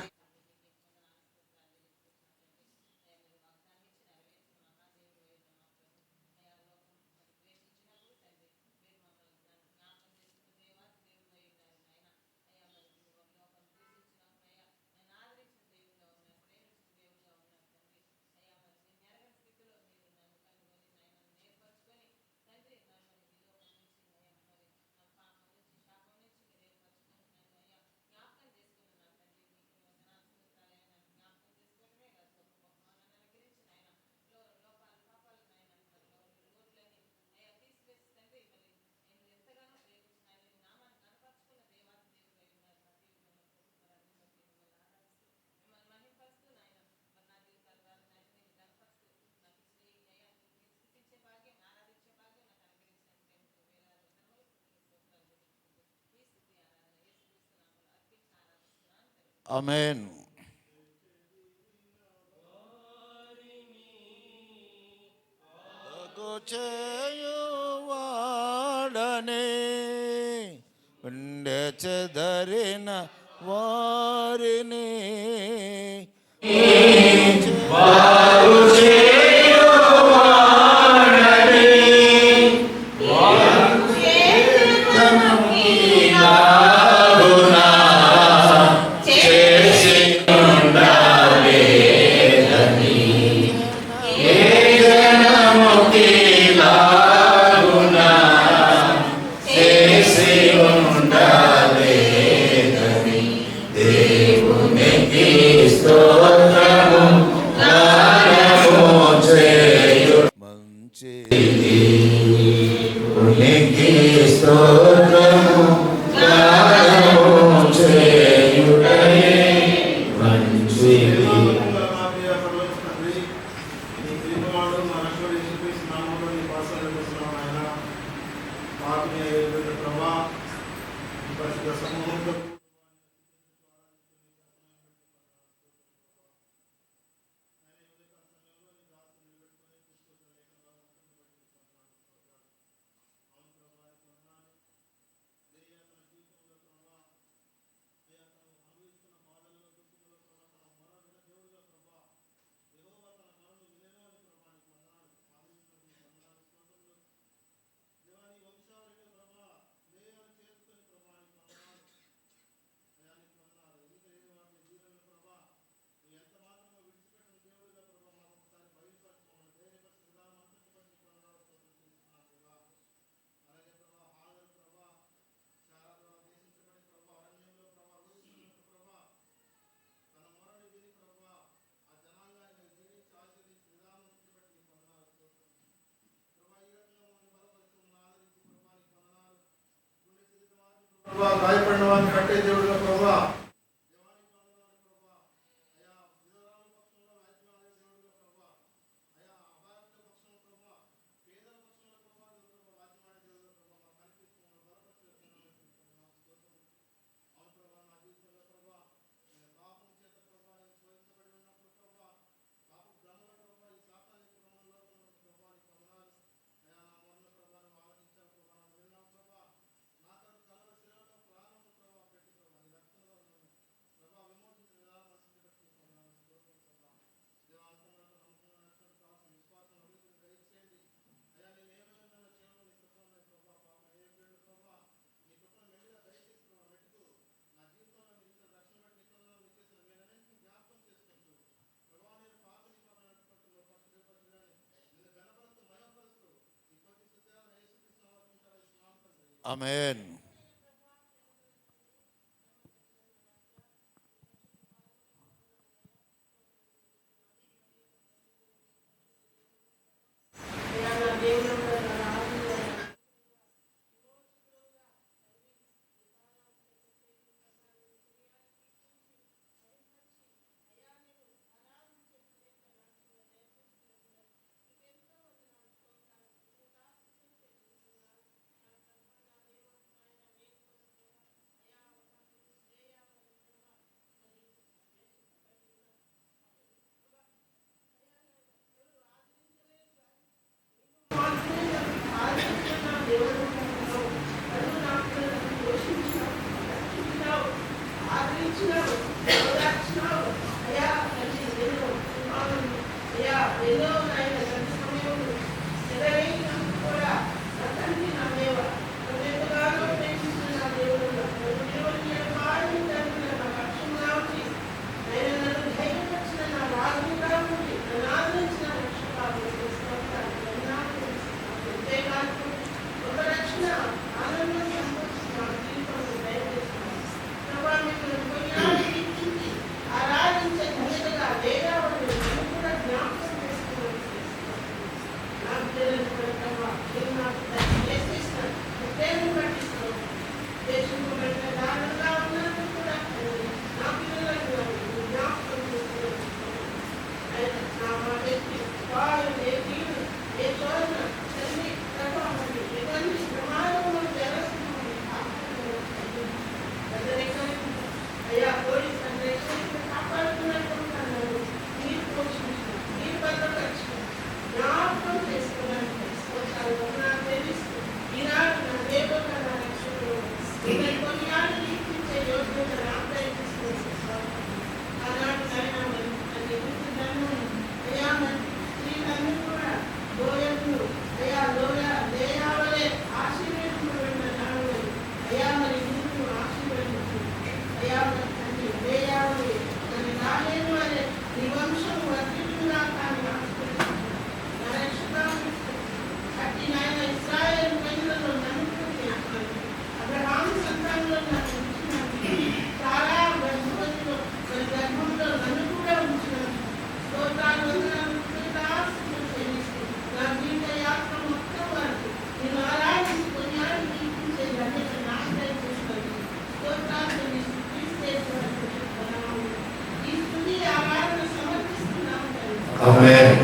ఆమేన్. చేయువాడనే ఉండే చెదరిన వారిని గాయపడిన వారిని కట్టే దేవుడుగా ప్రభా, ఆమేన్. ఆమేన్.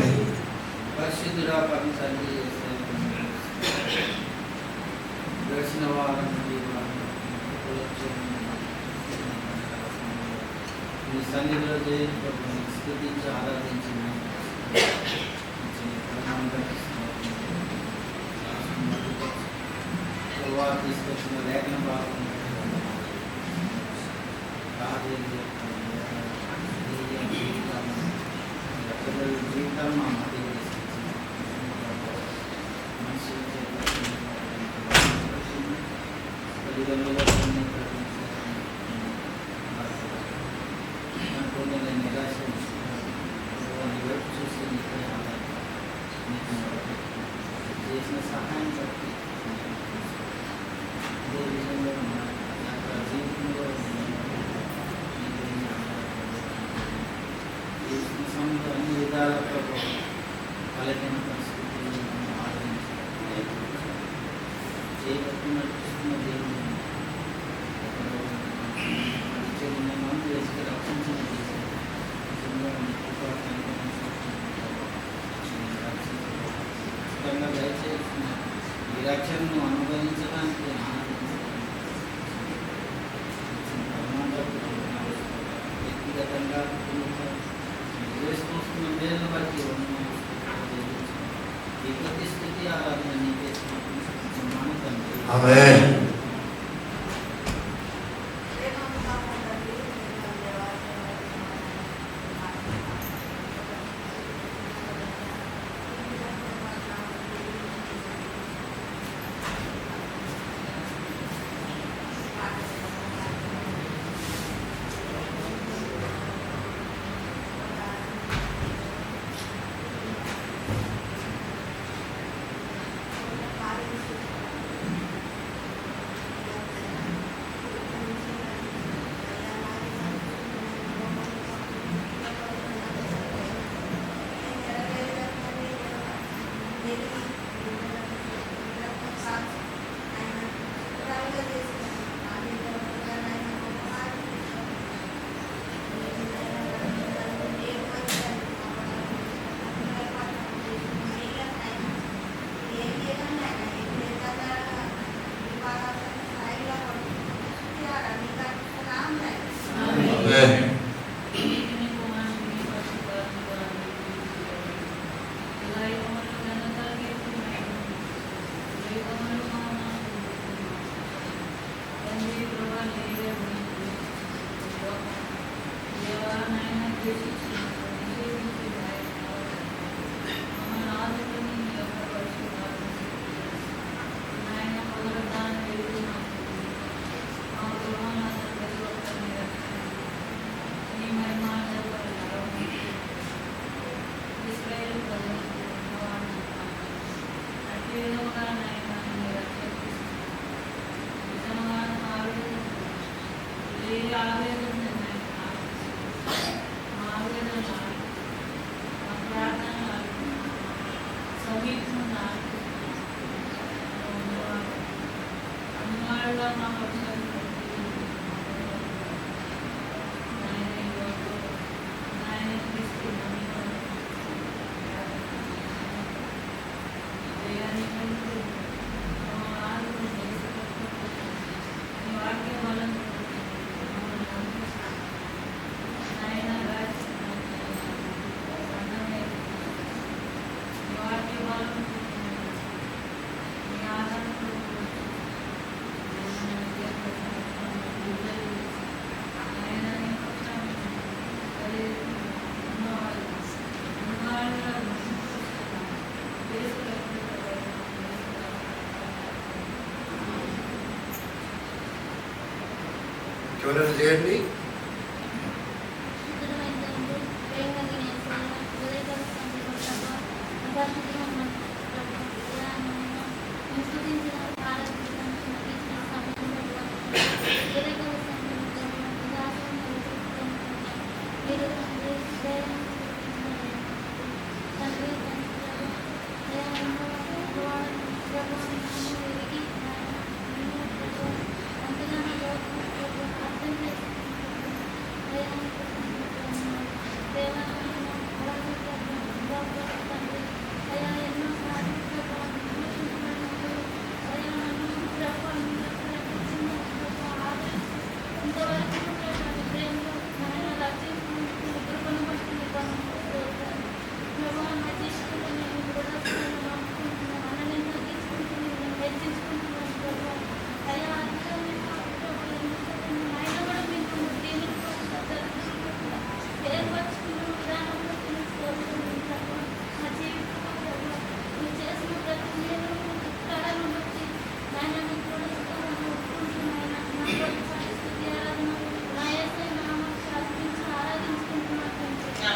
పరిశుద్ధుడా పరమ తండ్రి గడిచిన వారం నుండి మీ సన్నిధిలో దేవుని స్తుతించి ఆరాధించి తీసుకొచ్చిన లేఖన భాగం జీవితాలు మా మధ్య మనిషి తల్లిదండ్రులు నిరాశ వైపు చూసి చేసిన సహాయం బట్టి అదే విధంగా జీవితంలో చేసిన సమయంలో అన్ని విధాలతో బలహీన పరిస్థితులు చేయబట్టి నడుస్తున్న దేవుని మనం వేసుకు రక్షించిన దయచేసిన ఈ రక్షణను అనుభవించడానికి వ్యక్తిగతంగా చేసుకొస్తున్న మేలు బట్టి ఈ ప్రతి స్థితి ఆరాధన నీకే ఆమేన్. ఆమేన్. చివరన చేయండి.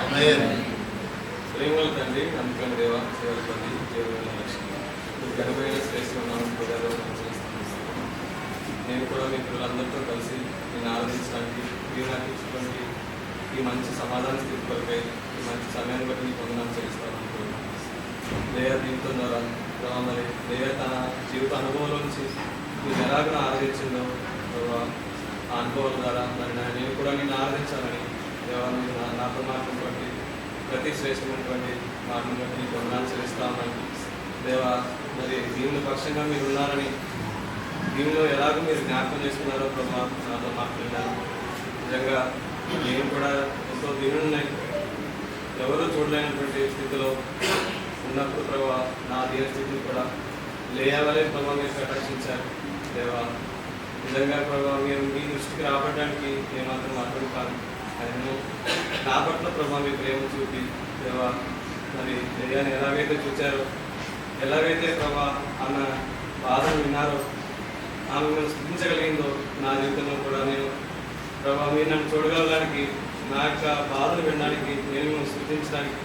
ఆమేన్. ప్రేమల తండ్రి, నమ్మకం దేవ, సేవపతి దేవుని లక్ష్యం ఘనమైన శ్రేష్ఠ నామం ప్రజలు నేను కూడా మీ పిల్లలందరితో కలిసి నేను ఆరాధించడానికి మీరు నాకు ఇచ్చినటువంటి ఈ మంచి సమాధాన స్థితి కొరకై ఈ మంచి సమయాన్ని బట్టి నీకు వందనాలు చేస్తాను అనుకుంటున్నాను. లేయర్ దీంతో ద్వారా మరి లేయర్ తన జీవిత అనుభవంలో నుంచి మీరు ఎలాగో ఆరాధించిందో ఆ అనుభవాల ద్వారా మరి నేను కూడా నేను ఆరాధించాలని దేవాన్ని నాతో మాట్లాడినటువంటి ప్రతి శ్రేష్టమైనటువంటి మాటను బట్టి నీకు వందనాలు చెల్లిస్తా ఉన్నాను దేవా. మరి దీని పక్షంగా మీరు ఉన్నారని దీనిలో ఎలాగో మీరు జ్ఞాపకం చేసుకున్నారో ప్రభావ నాతో మాట్లాడినారు. నిజంగా నేను కూడా ఎంతో దీనున్నాయి ఎవరూ చూడలేనటువంటి స్థితిలో ఉన్నప్పుడు ప్రభావ నా దీన స్థితిని కూడా లేవలే ప్రభావ మీరు ప్రదర్శించారు దేవా. నిజంగా ప్రభావ మీరు మీ దృష్టికి రాబడడానికి ఏమాత్రం మాట్లాడుతాను ఆయన నా పట్ల ప్రభావ మీ ప్రేమ చూపి దేవా మరి దయ్యాన్ని ఎలాగైతే చూచారో ఎలాగైతే ప్రభావ అన్న బాధను విన్నారో ఆమె నన్ను స్థుతించగలిగిందో నా జీవితంలో కూడా నేను ప్రభావ మీరు నన్ను చూడగలడానికి నా యొక్క బాధను వినడానికి నేను మిమ్మల్ని స్థుతించడానికి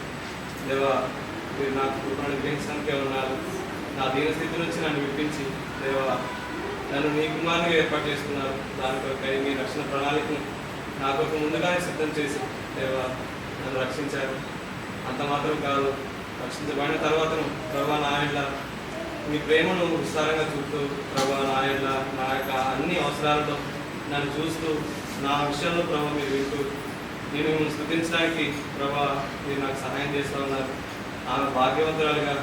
దేవా మీరు నాకు కృపను గ్రహించడానికే ఉన్నారు. నా దీనస్థితి నుంచి నన్ను విప్పించి దేవా నన్ను నీ కుమారునిగా ఏర్పాటు చేసుకున్నారు. దాని కొరకై మీ రక్షణ ప్రణాళికను నా కొరకు ముందుగానే సిద్ధం చేసి దేవా నన్ను రక్షించారు. అంత మాత్రం కాదు, రక్షించబడిన తర్వాత ప్రభా నా ఆయనలా మీ ప్రేమను విస్తారంగా చూస్తూ ప్రభా నా ఆయనలా నా యొక్క అన్ని అవసరాలతో నన్ను చూస్తూ నా విషయంలో ప్రభా మీరు వింటూ నేను మిమ్మల్ని స్థుతించడానికి ప్రభా మీరు నాకు సహాయం చేస్తూ ఉన్నారు. ఆమె భాగ్యవంతురాలుగా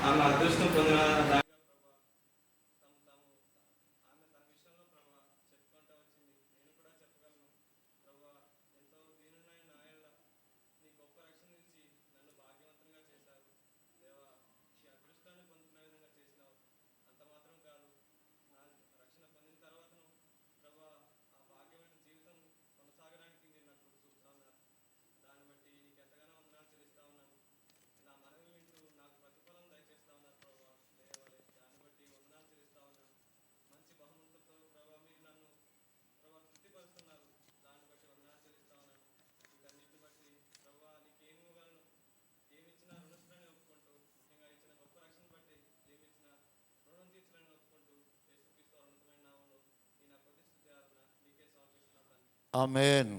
ఆమె అదృష్టం పొందిన ఆమేన్.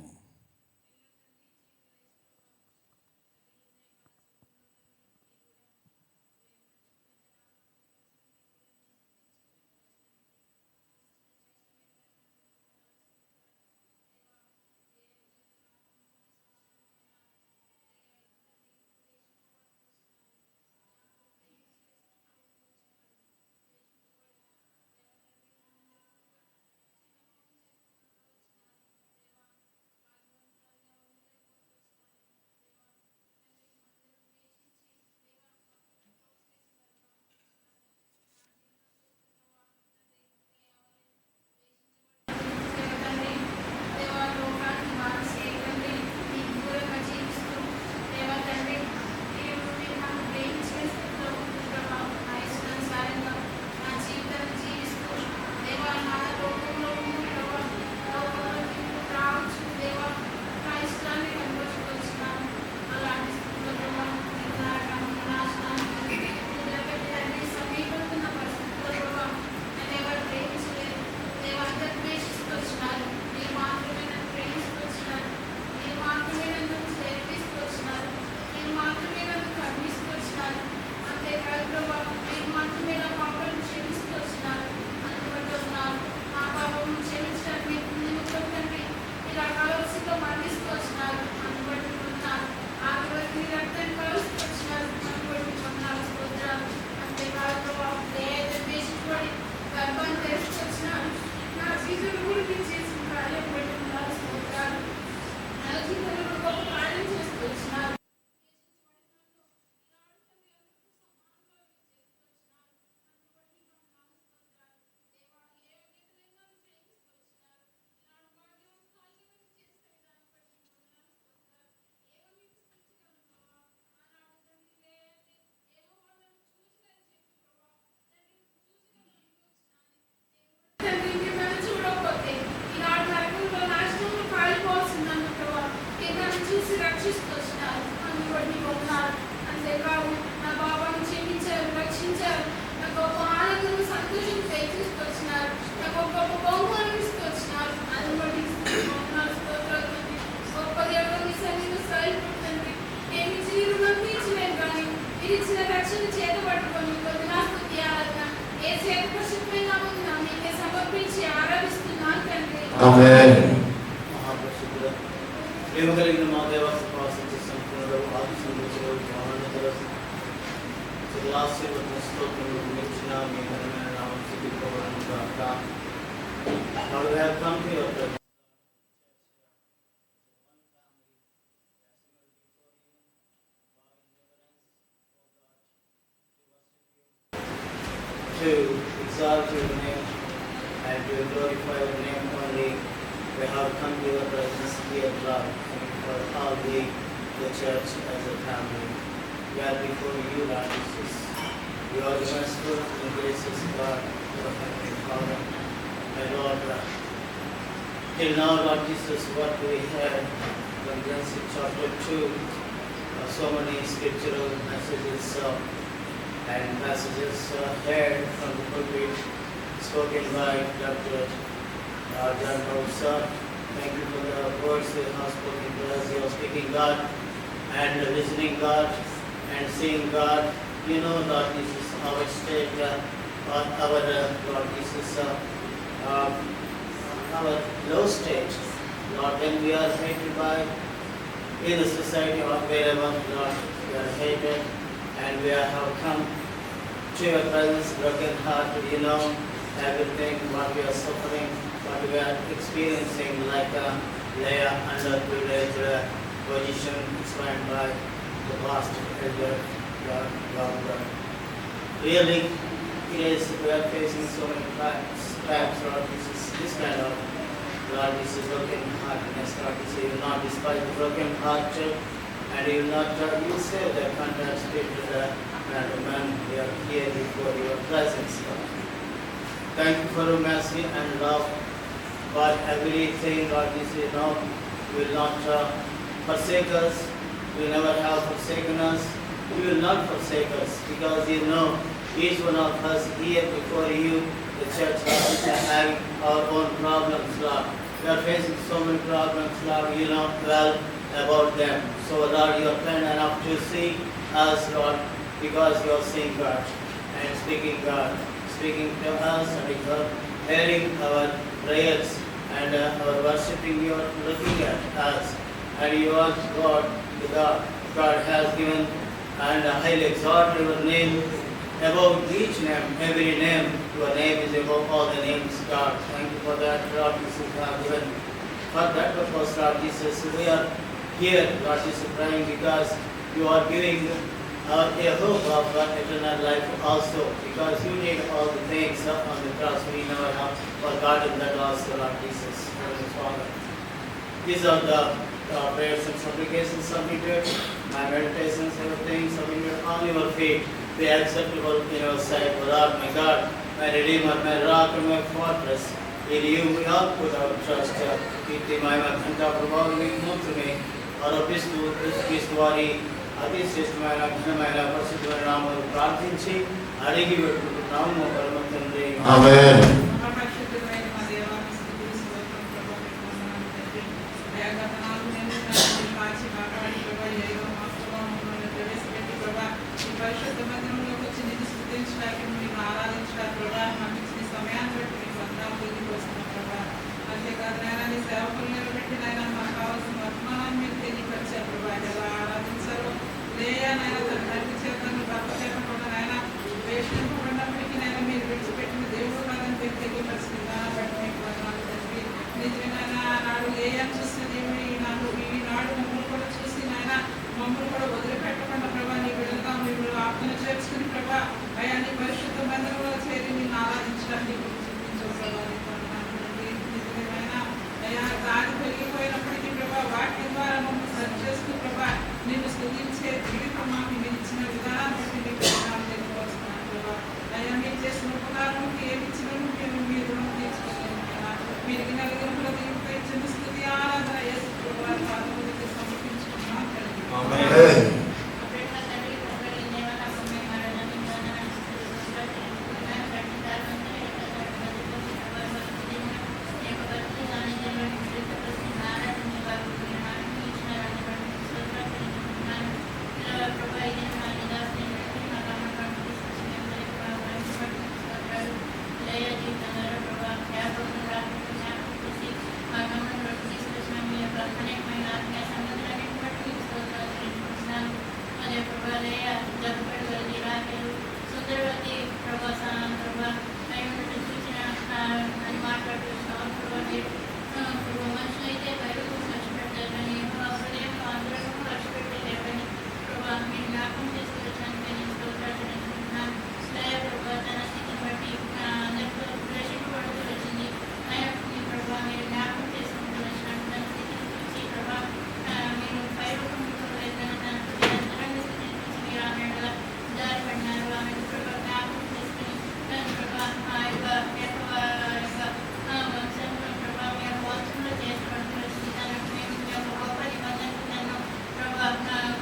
ఆమేన్. మహాపరిశుద్ధుడా, ప్రేమ కలిగిన మా దేవ కృపాసన సంపూర్ణుడు ఆది సంరక్షకుడు మహోన్నతుడు సదాశివ స్తోత్రములు మించిన మీ ఘనమైన నామం స్తుతింపబడును గాక. Lord, we have come to your presence. To exalt your name and to glorify your name only, we have come to your presence, dear Lord, for all the church as a family. We are before you, Lord Jesus. You are the merciful and gracious God, your heavenly Father. My Lord, till now, Lord Jesus, what we have from Genesis chapter 2, so many scriptural messages and passages heard from the pulpit spoken by Dr. John Bowser. Thank you for the words you have spoken to us. You are speaking God and listening God and seeing God. You know, Lord Jesus, our state, our Lord Jesus, our low state. Lord, when we are hated by in the society or wherever, Lord, we are hated. And we have come to your presence, broken heart, you know, everything, what we are suffering, what we are experiencing, like Leah under privileged position explained by the past elder, God. Really, it is, we are facing so many times, Lord, this kind of, Lord, this is broken heartedness, Lord, you will not despise the broken heart, and you will not, you will save the contact spirit to the man we are here before your presence, Lord. Thank you for your mercy and love, but everything, Lord, this you know, will not forsake us, you will never have forsaken us, you will not forsake us, because you know, each one of us here before you, the church, is having our own problems, Lord. We are facing so many problems, Lord, you know well about them. So, Lord, you are kind enough to see us, Lord, because you are seeing God and speaking to us, and you are hearing our prayers and our worshiping. You are looking at us, and you are God, the God. God has given and highly exalt your name above each name, every name. Your name is above all the names, God. Thank you for that, Lord, Jesus, you have given. For that purpose, Lord Jesus, we are here, Lord Jesus, praying because you are giving a hope of eternal life also, because you need all the things on the cross. We never have forgotten that also, Lord Jesus, Heavenly Father. These are the prayers and supplications submitted, my meditations, everything submitted on your feet. Be acceptable in your sight, O Lord, my God, my Redeemer, my rock and my fortress. In you we all put our trust. Kiti Mahima Ghanta Prabhavi Mutrme ఆరోపిస్తూ వారి అతి శ్రేష్టమైన ఘనమైన పరిశుద్ధమైన నామములు ప్రార్థించి అడిగి పెట్టుకుంటున్నాము పరమ తండ్రి. ఆమేన్. మహాపరిశుద్ధమైన మా దేవా, మీ స్తుతులు, స్తోత్రం, ప్రభా, మీకు వందనాలు తండ్రి. అయా, గత 4 నెలలు నన్ను కాచి కాపాడి ప్రభా, ఏదో మా ప్రభా మమ్మల్ని ప్రవేశపెట్టి ప్రభా, ఈ పరిశుద్ధ మందిరంలోకి వచ్చి నిన్ను స్తుతించడానికి, నిన్ను ఆరాధించడానికి ప్రభా, మాకు ఇచ్చిన సమయాన్ని బట్టి మీకు వందనాలు తెలియజేస్తున్నాం ప్రభా. అంతేకాదు నాయనా, నీ సేవకులు నిలబెట్టి నాయనా, మాకు కావాల్సిన వర్తమానాన్ని మీరు తెలియపరిచారు ప్రభా. ఎలా ఆరాధించారో లేయా నాయన తన తండ్రి చేత భర్త చేత కూడా నాయన వేషింపబడినప్పటికీ నాయన మీరు విడిచిపెట్టిన దేవుడు కాదని మీరు తెలియపరిచిన దాన్ని బట్టి మీకు వందనాలు తండ్రి. నిజమైన నాడు లేయా చూసిన దేవుడు ఈనాడు మమ్మల్ని కూడా చూసి నాయన మమ్మల్ని కూడా వదిలిపెట్టకుండా ప్రభా, నీ విడుదల మీరు ఆత్మను చేర్చుకుని ప్రభా, అయా నీ పరిశుద్ధ బంధంలో చేరి నిన్ను ఆరాధించడానికి చూపించవు ప్రభా. నిజమైన అయా అని మాట్లాడుతున్నాం. ప్రభు మనుషులు అయితే బయటకు ఖర్చు పెడతారు కానీ హృదయం అందరూ ఖర్చు పెట్టలేరు కానీ ప్రభు మీరు జ్ఞాపకం చేసుకొచ్చాను కానీ స్తోత్రాలు ప్రభు తన స్థితిని బట్టి అందరితో రక్షింపబడుతూ వచ్చింది. అయినప్పుడు ప్రభు మీరు జ్ఞాపకం చేసుకుంటూ వచ్చినట్టు తన స్థితిని చూసి ప్రభు మీరు పైరూపంతో తన అంతరంగ స్థితిని చూసి మీరు ఆమె దారి పడినారు. ఆమె ప్రభు జ్ఞాపకం చేసుకుని ప్రభు ఆ యొక్క వంశంలో ప్రభు మీ యొక్క వంశంలో చేసుకోవడం వచ్చింది. తను మీ యొక్క గొప్ప నిబంధనకు తను ప్రభు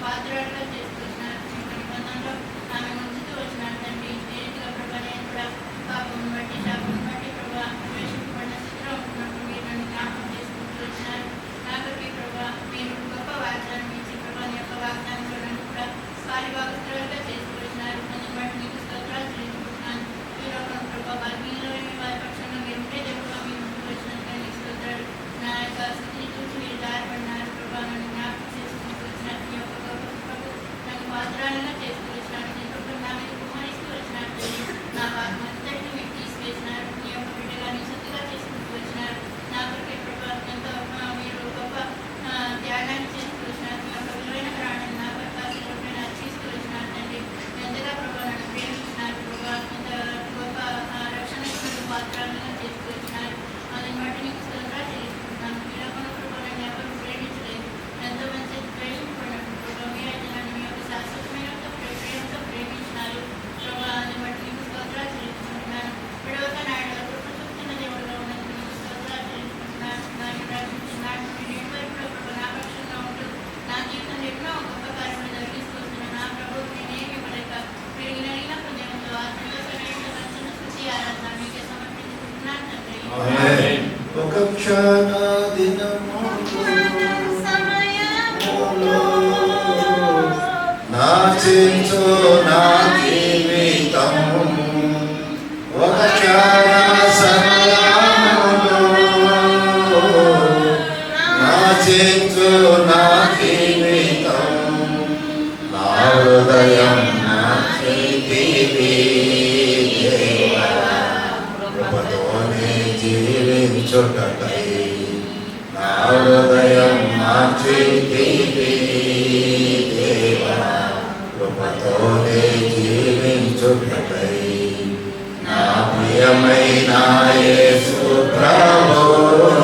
పాత్రగా చేసుకొచ్చినారు. మీ యొక్క నిబంధనలో ఆమె ఉంచుతూ వచ్చినారు తండ్రి. రీతిగా ప్రభు నేను కూడా పాపం బట్టి శాపం బట్టి ప్రభు ప్రవేశింపబడిన స్థితిలో ఉంటున్నప్పుడు మీరు నన్ను జ్ఞాపకం చేసుకుంటూ వచ్చినారు. నాకకి ప్రభు మీరు గొప్ప వాగ్దానం ఇచ్చి ప్రభు నీ యొక్క వాగ్దానంలో నన్ను కూడా కార్యభాగస్తులుగా చేసుకొచ్చినారు. దాన్ని బట్టి మీకు స్తోత్రాలు చెల్లించుకుంటున్నాను. ఈ లోకం ప్రభు బలహీనలో వారి పక్షంలో మీరు ఉంటే దేవుడుగా మీ ముందుకు వచ్చినందుకు నీకు స్తోత్రాలు. నా యొక్క స్థితిని చూసి మీరు దారిపడినారు ప్రభు నన్ను జ్ఞాపకం చేసుకుంటూ వచ్చినారు. మీ యొక్క గొప్ప కృపకు నన్ను పాత్రాలుగా చేసుకుని వచ్చినారు. నీ కృప నా మీద కుమ్మరిస్తూ వచ్చినారు తండ్రి. నా అంతటిని మీరు తీసివేసినారు. మీ యొక్క బిడ్డగా నీ సొత్తుగా చేసుకుంటూ వచ్చినారు. నా కొరకే ప్రభు ఎంతో మీరు గొప్ప త్యాగాన్ని చేసుకుని వచ్చినారు. మీ యొక్క విలువైన ప్రాణాన్ని నా కొరకు అర్పిస్తూ వచ్చినారు తండ్రి. ఎంతగా ప్రభు నన్ను ప్రేమించినారు ప్రభు ఎంత గొప్ప రక్షణకు నన్ను పాత్రలుగా చేసుకుని వచ్చినారు. దాన్ని బట్టి నీకు స్తోత్రాలు చెల్లించుకుంటున్నాను. ఈ లోకంలో ప్రభు నన్ను ఎవరు ప్రేమించలేదు. ఎంతో మంచి ద్వేషింపడినప్పుడు ప్రభు మీరైతే నన్ను మీ యొక్క శాశ్వతమైన ప్రేమతో ప్రేమించినారు ప్రభు. దాన్ని బట్టి నీకు స్తోత్రాలు చెల్లించుకుంటున్నాను. విడవక నాయుడు కృప చూపుతున్న దేవుడుగా ఉన్నందుకు నీకు స్తోత్రాలు చెల్లించుకుంటున్నాను. దాన్ని రక్షించున్నాను. నేను వరకు ప్రభు నా పక్షంగా ఉంటూ నా జీవితంలో ఎన్నో గొప్ప కార్యములు జరిగిస్తూ వస్తున్న నా ప్రభు నేనేమి ఇవ్వలేక పెరిగిన నీల హృదయంతో ఆ సంతోషమైన వచ్చిన స్తుతి ఆరాధన మీకే సమర్పించుకుంటున్నాను తండ్రి. ఒక క్షణ దినములో నాచించు నా జీవితం ఒక క్షణ సమయములో నాచించు నా జీవితం నా హృదయం కృపతోనే జీవించుటకై నా హృదయం మార్చితివి దేవా కృపతోనే జీవించుటకై నా ప్రియమైన యేసు ప్రభువు